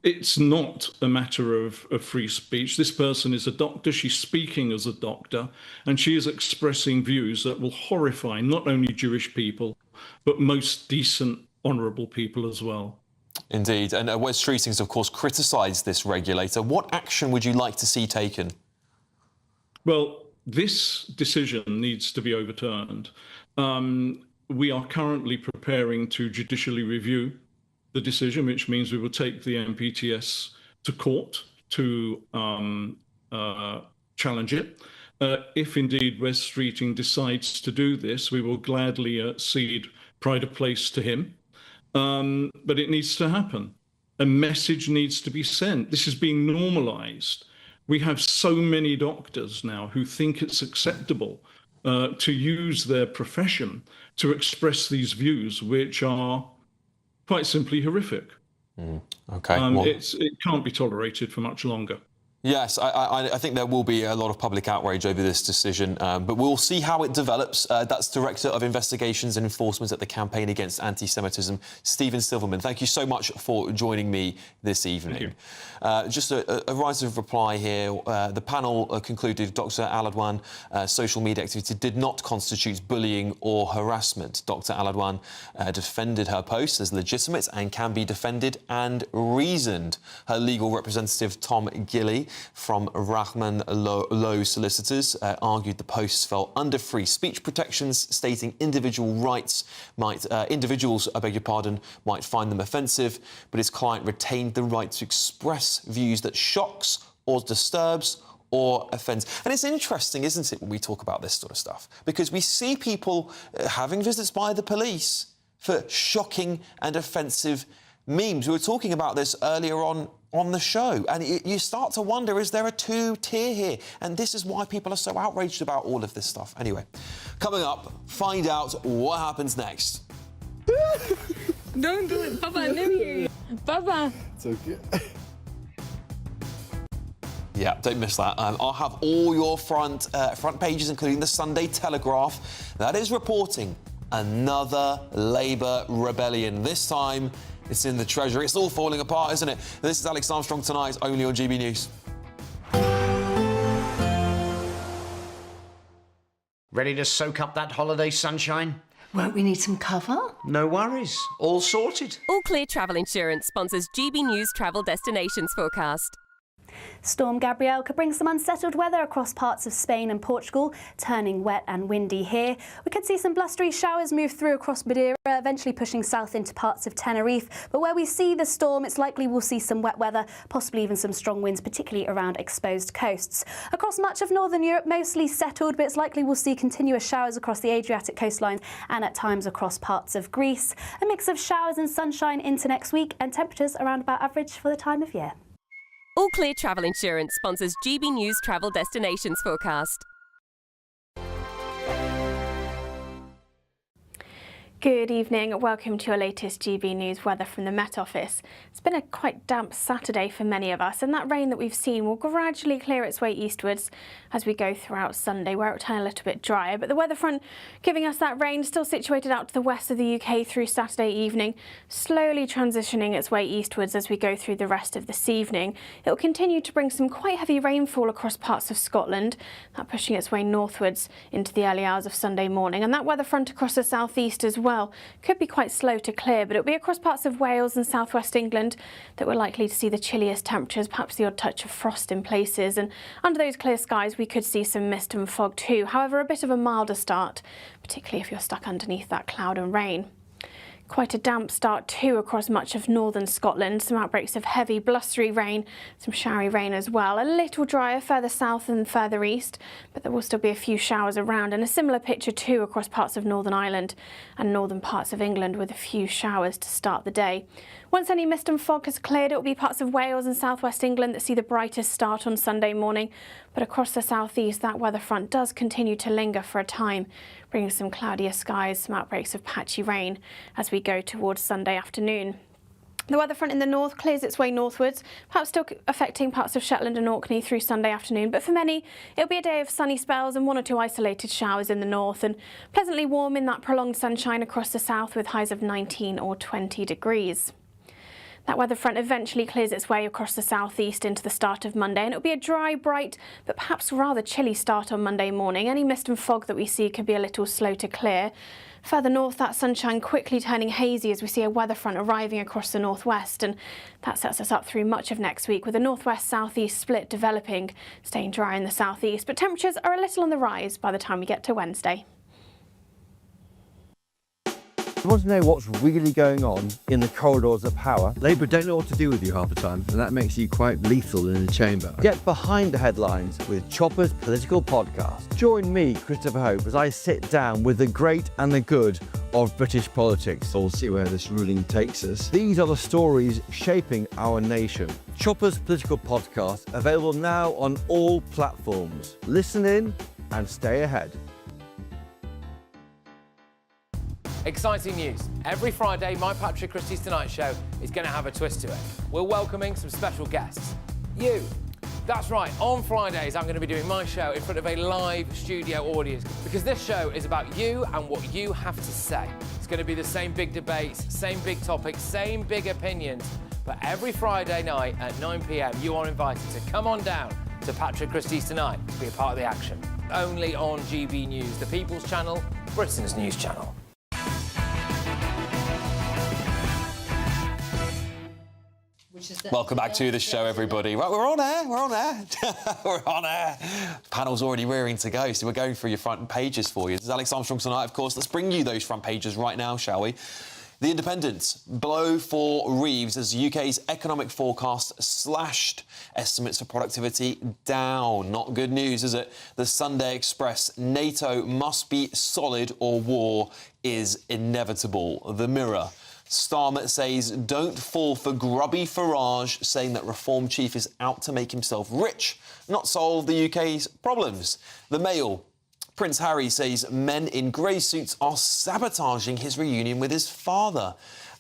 It's not a matter of free speech. This person is a doctor, she's speaking as a doctor, and she is expressing views that will horrify not only Jewish people, but most decent, honourable people as well. Indeed. And Wes Streeting has, of course, criticised this regulator. What action would you like to see taken? Well, this decision needs to be overturned. We are currently preparing to judicially review the decision, which means we will take the MPTS to court to challenge it. If indeed Wes Streeting decides to do this, we will gladly cede pride of place to him. But it needs to happen. A message needs to be sent. This is being normalised. We have so many doctors now who think it's acceptable to use their profession to express these views, which are quite simply horrific. Okay. It can't be tolerated for much longer. Yes, I think there will be a lot of public outrage over this decision, but we'll see how it develops. That's Director of Investigations and Enforcement at the Campaign Against Anti-Semitism, Stephen Silverman. Thank you so much for joining me this evening. Just a rise of reply here. The panel concluded Dr. Aladwan social media activity did not constitute bullying or harassment. Dr. Aladwan defended her post as legitimate and can be defended and reasoned. Her legal representative, Tom Gilley, from Rahman Low Solicitors, argued the posts fell under free speech protections, stating individuals, might find them offensive, but his client retained the right to express views that shocks or disturbs or offends. And it's interesting, isn't it, when we talk about this sort of stuff, because we see people having visits by the police for shocking and offensive memes. We were talking about this earlier on the show, and you start to wonder, is there a two-tier here? And this is why people are so outraged about all of this stuff. Anyway, coming up, find out what happens next. Don't do it, Papa, I never hear you. Papa. It's okay. Yeah, don't miss that. I'll have all your front pages, including the Sunday Telegraph. That is reporting another Labour rebellion. This time, it's in the Treasury. It's all falling apart, isn't it? This is Alex Armstrong tonight, only on GB News. Ready to soak up that holiday sunshine? Won't we need some cover? No worries. All sorted. All Clear Travel Insurance sponsors GB News travel destinations forecast. Storm Gabrielle could bring some unsettled weather across parts of Spain and Portugal, turning wet and windy here. We could see some blustery showers move through across Madeira, eventually pushing south into parts of Tenerife. But where we see the storm, it's likely we'll see some wet weather, possibly even some strong winds, particularly around exposed coasts. Across much of northern Europe, mostly settled, but it's likely we'll see continuous showers across the Adriatic coastlines and at times across parts of Greece. A mix of showers and sunshine into next week, and temperatures around about average for the time of year. All Clear Travel Insurance sponsors GB News travel destinations forecast. Good evening, welcome to your latest GB News weather from the Met Office. It's been a quite damp Saturday for many of us, and that rain that we've seen will gradually clear its way eastwards as we go throughout Sunday, where it will turn a little bit drier. But the weather front giving us that rain still situated out to the west of the UK through Saturday evening, slowly transitioning its way eastwards as we go through the rest of this evening. It will continue to bring some quite heavy rainfall across parts of Scotland, that pushing its way northwards into the early hours of Sunday morning. And that weather front across the southeast as well could be quite slow to clear, but it'll be across parts of Wales and southwest England that we're likely to see the chilliest temperatures, perhaps the odd touch of frost in places. And under those clear skies, we could see some mist and fog too. However, a bit of a milder start, particularly if you're stuck underneath that cloud and rain. Quite a damp start too across much of northern Scotland. Some outbreaks of heavy blustery rain, some showery rain as well. A little drier further south and further east, but there will still be a few showers around, and a similar picture too across parts of Northern Ireland and northern parts of England, with a few showers to start the day. Once any mist and fog has cleared, it will be parts of Wales and southwest England that see the brightest start on Sunday morning. But across the southeast, that weather front does continue to linger for a time, bringing some cloudier skies, some outbreaks of patchy rain as we go towards Sunday afternoon. The weather front in the north clears its way northwards, perhaps still affecting parts of Shetland and Orkney through Sunday afternoon, but for many it'll be a day of sunny spells and one or two isolated showers in the north, and pleasantly warm in that prolonged sunshine across the south with highs of 19 or 20 degrees. That weather front eventually clears its way across the southeast into the start of Monday, and it'll be a dry, bright, but perhaps rather chilly start on Monday morning. Any mist and fog that we see could be a little slow to clear. Further north, that sunshine quickly turning hazy as we see a weather front arriving across the northwest, and that sets us up through much of next week with a northwest-southeast split developing, staying dry in the southeast, but temperatures are a little on the rise by the time we get to Wednesday. You want to know what's really going on in the corridors of power? Labour don't know what to do with you half the time, and that makes you quite lethal in the chamber. Get behind the headlines with Chopper's Political Podcast. Join me, Christopher Hope, as I sit down with the great and the good of British politics. We'll see where this ruling takes us. These are the stories shaping our nation. Chopper's Political Podcast, available now on all platforms. Listen in and stay ahead. Exciting news. Every Friday, my Patrick Christie's Tonight Show is going to have a twist to it. We're welcoming some special guests. You. That's right, on Fridays I'm going to be doing my show in front of a live studio audience because this show is about you and what you have to say. It's going to be the same big debates, same big topics, same big opinions, but every Friday night at 9 p.m. you are invited to come on down to Patrick Christie's Tonight to be a part of the action. Only on GB News, the People's Channel, Britain's news channel. Welcome back to the show, everybody. Right, we're on air, we're on air. We're on air. Panel's already rearing to go, so we're going through your front pages for you. This is Alex Armstrong Tonight, of course. Let's bring you those front pages right now, shall we? The Independent, blow for Reeves as UK's economic forecast slashed. Estimates for productivity down. Not good news, is it? The Sunday Express, NATO must be solid or war is inevitable. The Mirror, Starmer says don't fall for grubby Farage, saying that Reform Chief is out to make himself rich, not solve the UK's problems. The Mail, Prince Harry says men in grey suits are sabotaging his reunion with his father.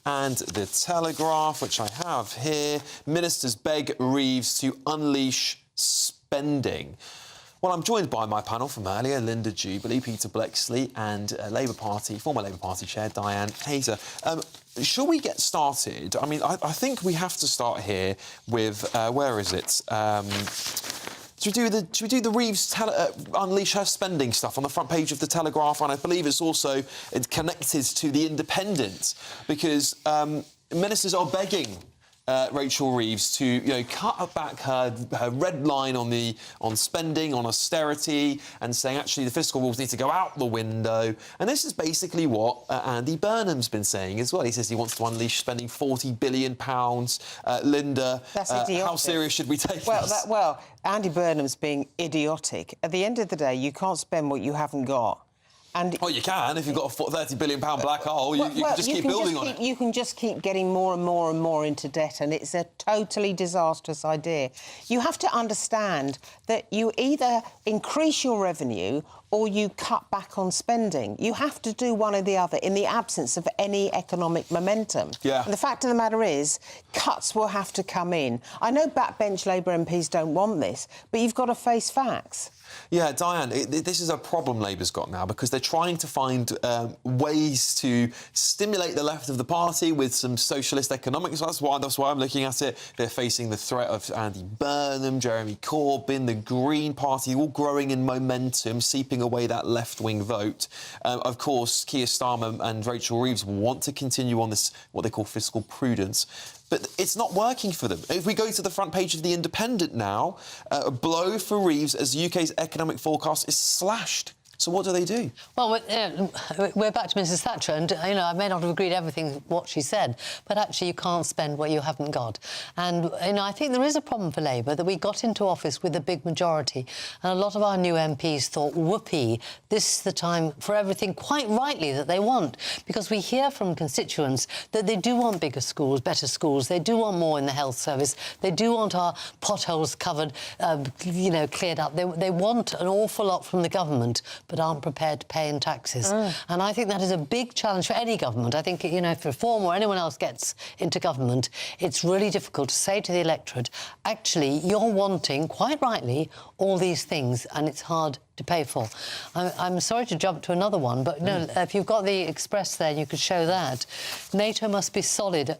And The Telegraph, which I have here, ministers beg Reeves to unleash spending. Well, I'm joined by my panel from earlier, Linda Jubilee, Peter Bleksley and former Labour Party Chair Diane Hayter. Shall we get started? I mean, I think we have to start here with, where is it? Should we do the Reeves unleash her spending stuff on the front page of The Telegraph? And I believe it's also connected to The Independent, because ministers are begging Rachel Reeves to cut back her red line on spending, on austerity, and saying actually the fiscal rules need to go out the window. And this is basically what Andy Burnham's been saying as well. He says he wants to unleash spending £40 billion. Linda, that's idiotic. How serious should we take this? Well, Andy Burnham's being idiotic. At the end of the day, you can't spend what you haven't got. And you can. If you've got a £30 billion black hole, you can just keep building on it. You can just keep getting more and more and more into debt, and it's a totally disastrous idea. You have to understand that you either increase your revenue or you cut back on spending. You have to do one or the other in the absence of any economic momentum. Yeah. And the fact of the matter is, cuts will have to come in. I know backbench Labour MPs don't want this, but you've got to face facts. Yeah, Diane, this is a problem Labour's got now because they're trying to find ways to stimulate the left of the party with some socialist economics. That's why I'm looking at it. They're facing the threat of Andy Burnham, Jeremy Corbyn, the Green Party, all growing in momentum, seeping away that left-wing vote. Of course, Keir Starmer and Rachel Reeves want to continue on this, what they call fiscal prudence. But it's not working for them. If we go to the front page of The Independent now, a blow for Reeves as UK's economic forecast is slashed. So what do? Well, we're back to Mrs Thatcher, and, I may not have agreed everything what she said, but actually you can't spend what you haven't got. And, I think there is a problem for Labour that we got into office with a big majority, and a lot of our new MPs thought, whoopee, this is the time for everything, quite rightly, that they want, because we hear from constituents that they do want bigger schools, better schools, they do want more in the health service, they do want our potholes covered, cleared up. They want an awful lot from the government, but aren't prepared to pay in taxes. And I think that is a big challenge for any government. I think, if Reform or anyone else gets into government, it's really difficult to say to the electorate, actually, you're wanting, quite rightly, all these things, and it's hard to pay for. I'm sorry to jump to another one, but if you've got the Express there, you could show that. NATO must be solid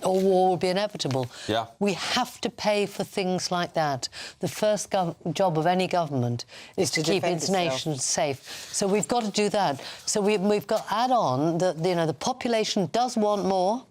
or war will be inevitable. Yeah. We have to pay for things like that. The first job of any government is to keep its nation safe. So we've got to do that. So we've got to add on that the population does want more.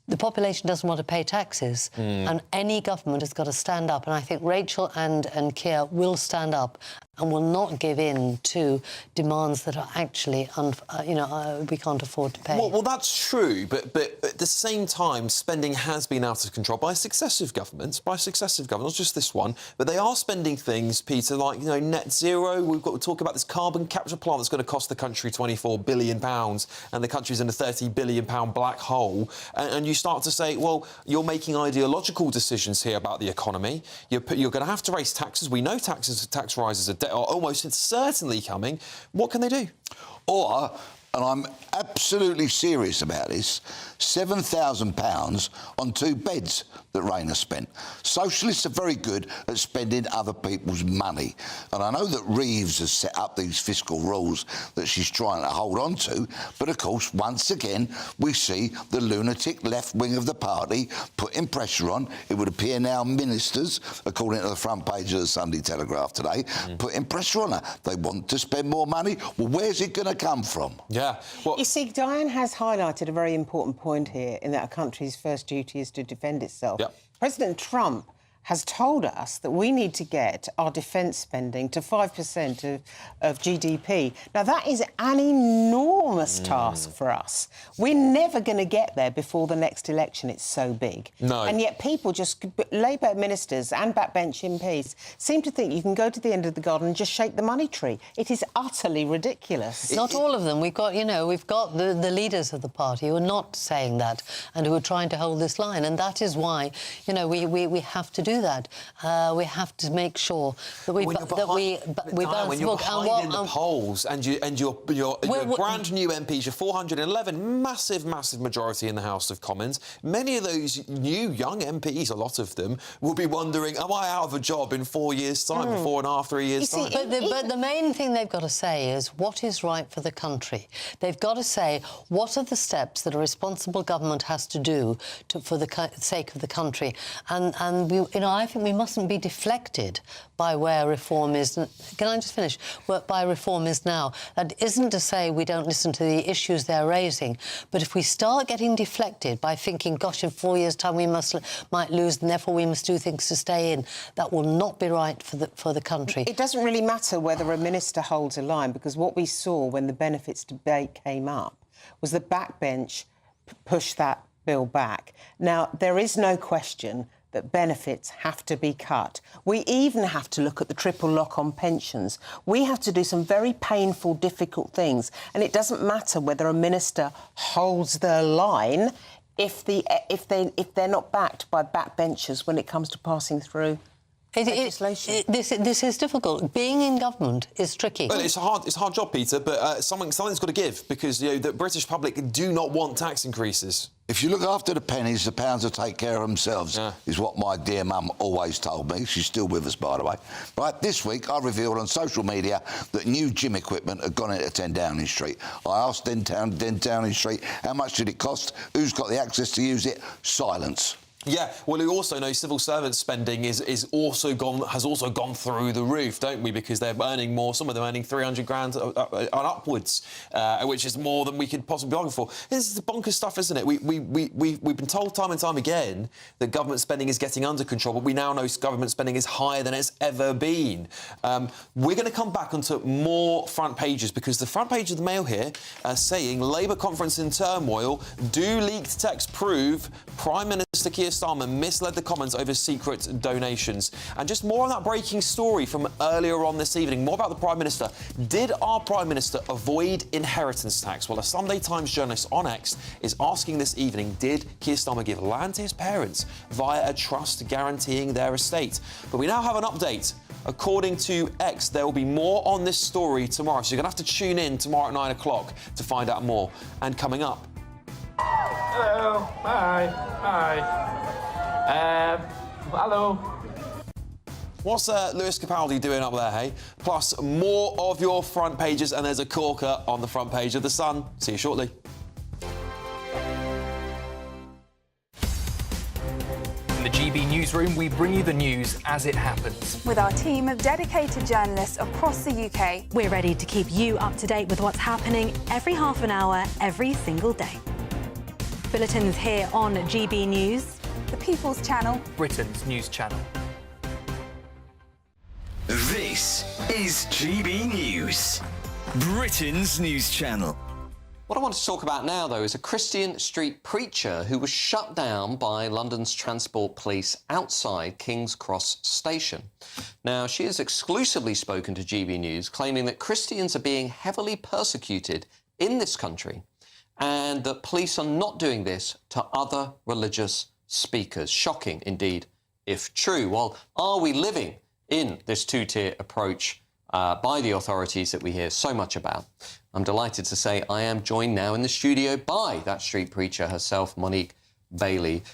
The population doesn't want to pay taxes, and any government has got to stand up. And I think Rachel and Keir will stand up and will not give in to demands that are actually, we can't afford to pay. Well, that's true, but at the same time, spending has been out of control by successive governments, not just this one, but they are spending things, Peter, like, net zero. We've got to talk about this carbon capture plant that's going to cost the country £24 billion, and the country's in a £30 billion black hole. And you start to say, well, you're making ideological decisions here about the economy. You're going to have to raise taxes. We know tax rises are almost certainly coming. What can they do? Or and I'm absolutely serious about this, £7,000 on 2 beds that Rayner spent. Socialists are very good at spending other people's money. And I know that Reeves has set up these fiscal rules that she's trying to hold on to, but of course, once again, we see the lunatic left wing of the party putting pressure on. It would appear now ministers, according to the front page of the Sunday Telegraph today, putting pressure on her. They want to spend more money. Well, where's it going to come from? Yeah. Well, you see, Diane has highlighted a very important point here, in that a country's first duty is to defend itself. Yep. President Trump has told us that we need to get our defence spending to 5% of GDP. Now, that is an enormous task for us. We're never going to get there before the next election. It's so big. No. And yet people just, Labour ministers and backbench MPs, seem to think you can go to the end of the garden and just shake the money tree. It is utterly ridiculous. Not all of them. We've got, you know, we've got the leaders of the party who are not saying that and who are trying to hold this line. And that is why, you know, we have to do that. We have to make sure that we balance the book. When you're behind in the polls and your brand new MPs, your 411, massive majority in the House of Commons, many of those new young MPs, a lot of them, will be wondering, am I out of a job in 4 years' time, 4.5, 3 years' time? But the main thing they've got to say is what is right for the country. They've got to say what are the steps that a responsible government has to do for the sake of the country. And we, you know, I think we mustn't be deflected by where reform is. Can I just finish? By reform is now. That isn't to say we don't listen to the issues they're raising, but if we start getting deflected by thinking, gosh, in 4 years' time we might lose, and therefore we must do things to stay in, that will not be right for the country. It doesn't really matter whether a minister holds a line, because what we saw when the benefits debate came up was the backbench pushed that bill back. Now, there is no question that benefits have to be cut. We even have to look at the triple lock on pensions. We have to do some very painful, difficult things, and it doesn't matter whether a minister holds their line if they're not backed by backbenchers when it comes to passing through legislation. This is difficult. Being in government is tricky. Well, it's a hard job, Peter, but something's got to give, because you know the British public do not want tax increases. If you look after the pennies, the pounds will take care of themselves, is what my dear mum always told me. She's still with us, by the way. Right, this week I revealed on social media that new gym equipment had gone into 10 Downing Street. I asked 10 Downing Street, how much did it cost? Who's got the access to use it? Silence. Yeah, well, we also know civil servant spending has also gone through the roof, don't we? Because they're earning more. Some of them earning 300 grand and upwards, which is more than we could possibly bargain for. This is the bonkers stuff, isn't it? We've been told time and time again that government spending is getting under control, but we now know government spending is higher than it's ever been. We're going to come back onto more front pages, because the front page of the Mail here saying Labour conference in turmoil. Do leaked texts prove Prime Minister Keir Starmer misled the Commons over secret donations? And just more on that breaking story from earlier on this evening, more about the Prime Minister. Did our Prime Minister avoid inheritance tax? Well, a Sunday Times journalist on X is asking this evening, did Keir Starmer give land to his parents via a trust guaranteeing their estate? But we now have an update. According to X, there will be more on this story tomorrow, so you're going to have to tune in tomorrow at 9 o'clock to find out more. And coming up... Hello. Hi. Hello. What's Lewis Capaldi doing up there, hey? Plus, more of your front pages, and there's a corker on the front page of The Sun. See you shortly. In the GB Newsroom, we bring you the news as it happens. With our team of dedicated journalists across the UK. We're ready to keep you up to date with what's happening every half an hour, every single day. Bulletins here on GB News. The People's Channel. Britain's news channel. This is GB News, Britain's news channel. What I want to talk about now, though, is a Christian street preacher who was shut down by London's Transport Police outside King's Cross Station. Now, she has exclusively spoken to GB News, claiming that Christians are being heavily persecuted in this country and that police are not doing this to other religious speakers. Shocking, indeed, if true. Well, are we living in this two-tier approach by the authorities that we hear so much about? I'm delighted to say I am joined now in the studio by that street preacher herself, Monique Bailey.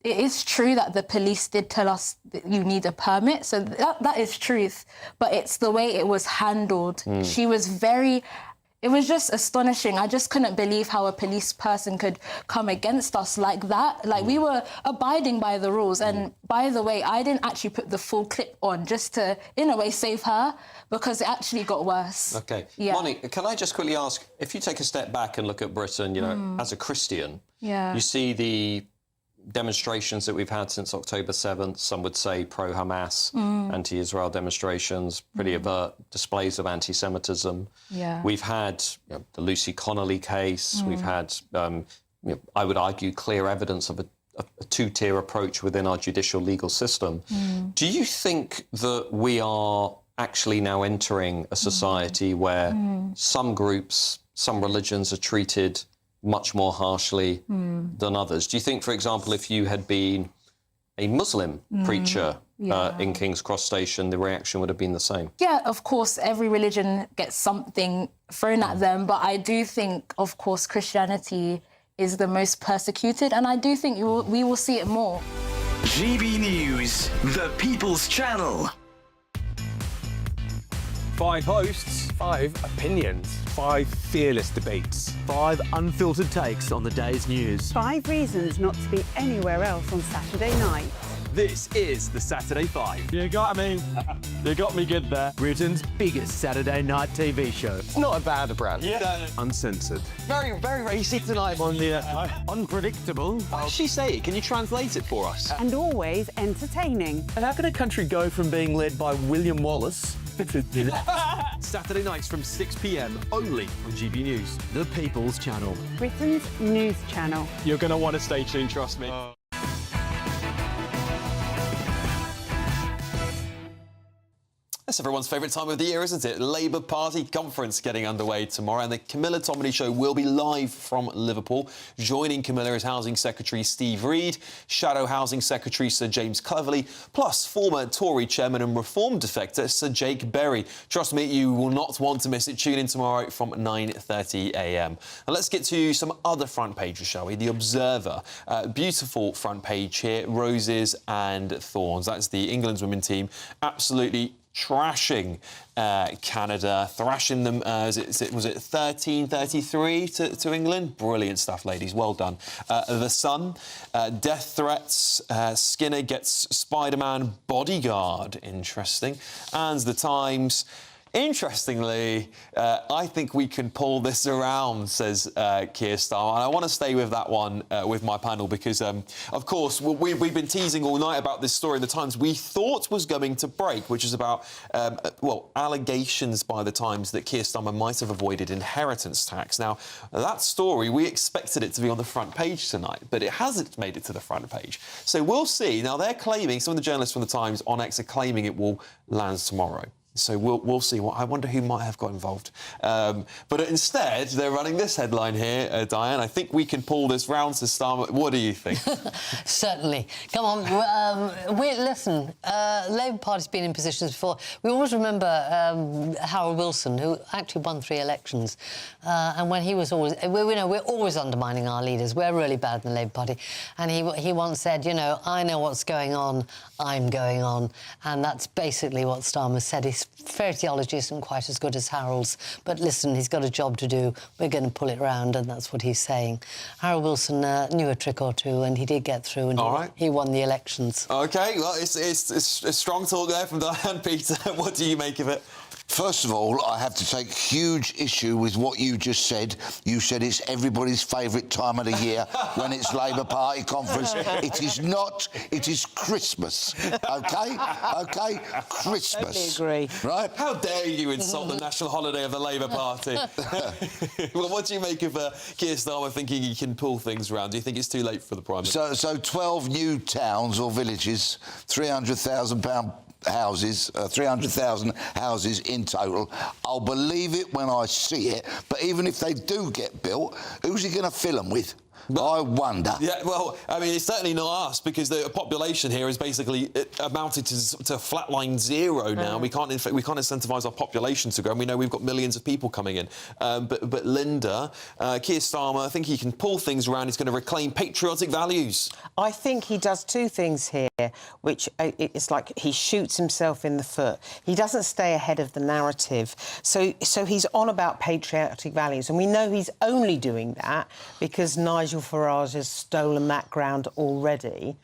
It is true that the police did tell us that you need a permit, so that is truth, but it's the way it was handled. She was very... It was just astonishing. I just couldn't believe how a police person could come against us like that. Like, we were abiding by the rules. And by the way, I didn't actually put the full clip on just to, in a way, save her, because it actually got worse. OK. Yeah. Monique, can I just quickly ask, if you take a step back and look at Britain, you know, as a Christian, you see the demonstrations that we've had since October 7th, some would say pro-Hamas, anti-Israel demonstrations, pretty overt displays of anti-Semitism. Yeah. We've had the Lucy Connolly case. We've had, I would argue, clear evidence of a two-tier approach within our judicial legal system. Do you think that we are actually now entering a society where some groups, some religions are treated much more harshly than others? Do you think, for example, if you had been a Muslim preacher in King's Cross Station, the reaction would have been the same? Yeah, of course, every religion gets something thrown at them, but I do think, of course, Christianity is the most persecuted, and I do think we will see it more. GB News, the People's Channel. 5 hosts, 5 opinions, 5 fearless debates, 5 unfiltered takes on the day's news. 5 reasons not to be anywhere else on Saturday night. This is the Saturday 5. You got me. You got me good there. Britain's biggest Saturday night TV show. It's not a bad brand. Yeah. Uncensored. Very, very racy tonight. On the unpredictable. What does she say? Can you translate it for us? And always entertaining. And how can a country go from being led by William Wallace Saturday nights from 6 p.m. only on GB News. The People's Channel. Britain's news channel. You're going to want to stay tuned, trust me. That's everyone's favourite time of the year, isn't it? Labour Party conference getting underway tomorrow, and the Camilla Tominey Show will be live from Liverpool. Joining Camilla is Housing Secretary Steve Reed, Shadow Housing Secretary Sir James Cleverly, plus former Tory chairman and Reform defector Sir Jake Berry. Trust me, you will not want to miss it. Tune in tomorrow from 9:30 a.m. Now let's get to some other front pages, shall we? The Observer. Beautiful front page here, roses and thorns. That's the England's women team. Absolutely trashing Canada, thrashing them, was it 13-33 to England? Brilliant stuff, ladies, well done. The Sun, death threats, Skinner gets Spider-Man bodyguard, interesting. And The Times, interestingly, I think we can pull this around, says Keir Starmer. And I want to stay with that one with my panel because, of course, we've been teasing all night about this story in The Times we thought was going to break, which is about, allegations by The Times that Keir Starmer might have avoided inheritance tax. Now, that story, we expected it to be on the front page tonight, but it hasn't made it to the front page. So we'll see. Now, they're claiming, some of the journalists from The Times on X are claiming it will land tomorrow. So we'll see. I wonder who might have got involved. But instead, they're running this headline here, Diane. I think we can pull this round to Starmer. What do you think? Certainly. Come on. Listen, Labour Party's been in positions before. We always remember Harold Wilson, who actually won 3 elections. And when he was always... we're always undermining our leaders. We're really bad in the Labour Party. And he once said, I know what's going on, I'm going on. And that's basically what Starmer said. His phraseology isn't quite as good as Harold's, but listen, he's got a job to do. We're going to pull it round, and that's what he's saying. Harold Wilson knew a trick or two, and he did get through, and he won the elections. OK, well, it's strong talk there from Diane. Peter, what do you make of it? First of all, I have to take huge issue with what you just said. You said it's everybody's favourite time of the year when it's Labour Party conference. It is not. It is Christmas. OK? OK? Christmas. Totally agree. Right? How dare you insult the national holiday of the Labour Party? Well, what do you make of Keir Starmer thinking he can pull things around? Do you think it's too late for the Prime Minister? So 12 new towns or villages, £300,000 houses, 300,000 houses in total. I'll believe it when I see it, but even if they do get built, who's he going to fill them with? I wonder. Yeah, well, I mean, it's certainly not us, because the population here is basically amounted to flatline zero now. We can't incentivise our population to grow, and we know we've got millions of people coming in. But Linda, Keir Starmer, I think he can pull things around. He's going to reclaim patriotic values. I think he does two things here, which it's like he shoots himself in the foot. He doesn't stay ahead of the narrative. So he's on about patriotic values, and we know he's only doing that because Nigel Farage has stolen that ground already.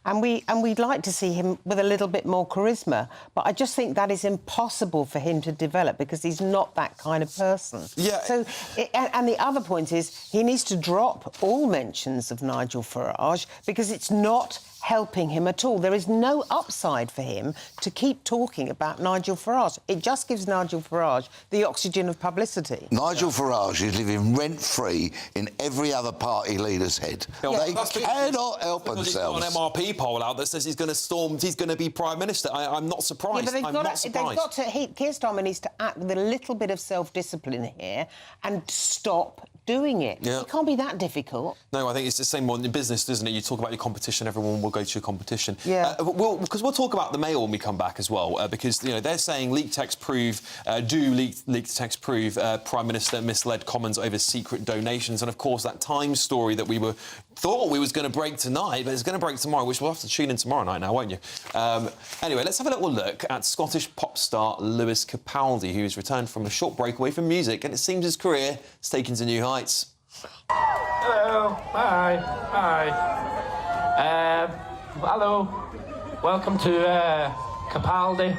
And we'd like to see him with a little bit more charisma. But I just think that is impossible for him to develop because he's not that kind of person. Yeah. So, and the other point is he needs to drop all mentions of Nigel Farage because it's not helping him at all. There is no upside for him to keep talking about Nigel Farage. It just gives Nigel Farage the oxygen of publicity. Nigel Farage is living rent-free in every other party leader's head. They cannot help themselves. He's got an MRP poll out that says he's going to be Prime Minister. I'm not surprised. Yeah, but Keir Starmer needs to act with a little bit of self-discipline here and stop doing it. Yeah. It can't be that difficult. No, I think it's the same one in business, isn't it? You talk about your competition, everyone will go to your competition. Yeah. Because we'll talk about the Mail when we come back as well, because they're saying leaked texts prove Prime Minister misled Commons over secret donations, and of course that Times story that we thought we was going to break tonight, but it's going to break tomorrow, which we'll have to tune in tomorrow night now, won't you? Anyway, let's have a little look at Scottish pop star Lewis Capaldi, who's returned from a short break away from music, and it seems his career is taken to new heights. Hello. Hi. Hello. Welcome to Capaldi.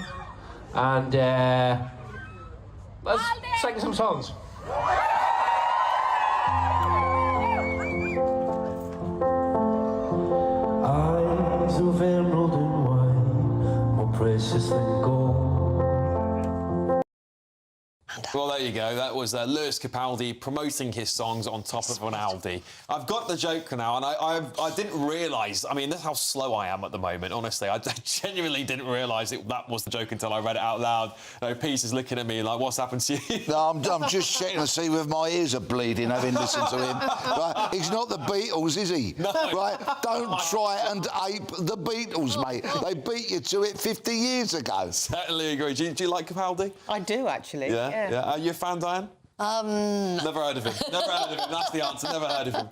And let's sing some songs. Eyes of emerald and wine, more precious than gold. Well, there you go. That was Lewis Capaldi promoting his songs on top of an Aldi. I've got the joke now, and I didn't realise... I mean, that's how slow I am at the moment, honestly. I genuinely didn't realise that was the joke until I read it out loud. Peace is looking at me like, what's happened to you? No, I'm just checking to see whether my ears are bleeding having listened to him. Right? He's not the Beatles, is he? No. Right? Don't try and ape the Beatles, mate. They beat you to it 50 years ago. Certainly agree. Do you like Capaldi? I do, actually. Yeah. Are you a fan, Diane? Never heard of him. Never heard of him. That's the answer. Never heard of him.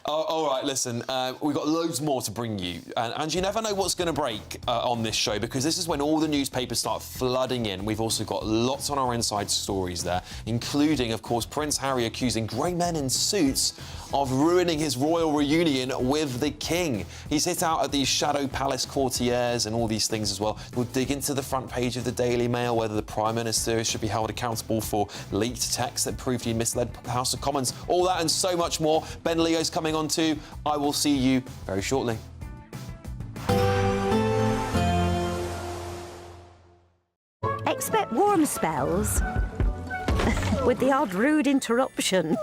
All right, listen, we've got loads more to bring you. And you never know what's going to break on this show, because this is when all the newspapers start flooding in. We've also got lots on our inside stories there, including, of course, Prince Harry accusing grey men in suits of ruining his royal reunion with the King. He's hit out at these shadow palace courtiers and all these things as well. We'll dig into the front page of the Daily Mail, whether the Prime Minister should be held accountable for leaked texts that proved he misled the House of Commons. All that and so much more. Ben Leo's coming on too. I will see you very shortly. Expect warm spells with the odd rude interruption.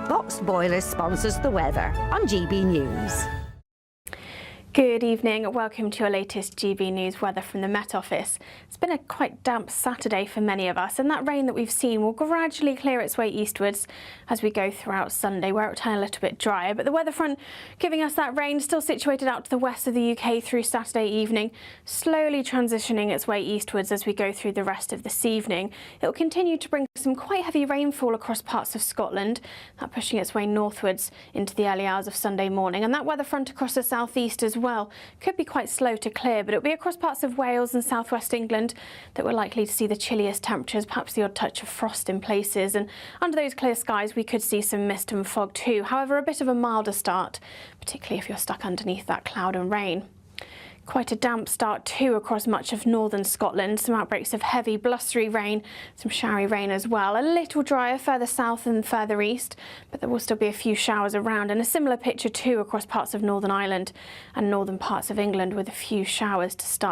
Box Boilers sponsors the weather on GB News. Good evening, welcome to your latest GB News weather from the Met Office. It's been a quite damp Saturday for many of us, and that rain that we've seen will gradually clear its way eastwards as we go throughout Sunday, where it will turn a little bit drier. But the weather front giving us that rain still situated out to the west of the UK through Saturday evening, slowly transitioning its way eastwards as we go through the rest of this evening. It will continue to bring some quite heavy rainfall across parts of Scotland, that pushing its way northwards into the early hours of Sunday morning. And that weather front across the southeast as well could be quite slow to clear, but it'll be across parts of Wales and southwest England that we're likely to see the chilliest temperatures, perhaps the odd touch of frost in places. And under those clear skies, we could see some mist and fog too. However, a bit of a milder start, particularly if you're stuck underneath that cloud and rain. Quite a damp start too across much of northern Scotland. Some outbreaks of heavy blustery rain, some showery rain as well. A little drier further south and further east, but there will still be a few showers around, and a similar picture too across parts of Northern Ireland and northern parts of England with a few showers to start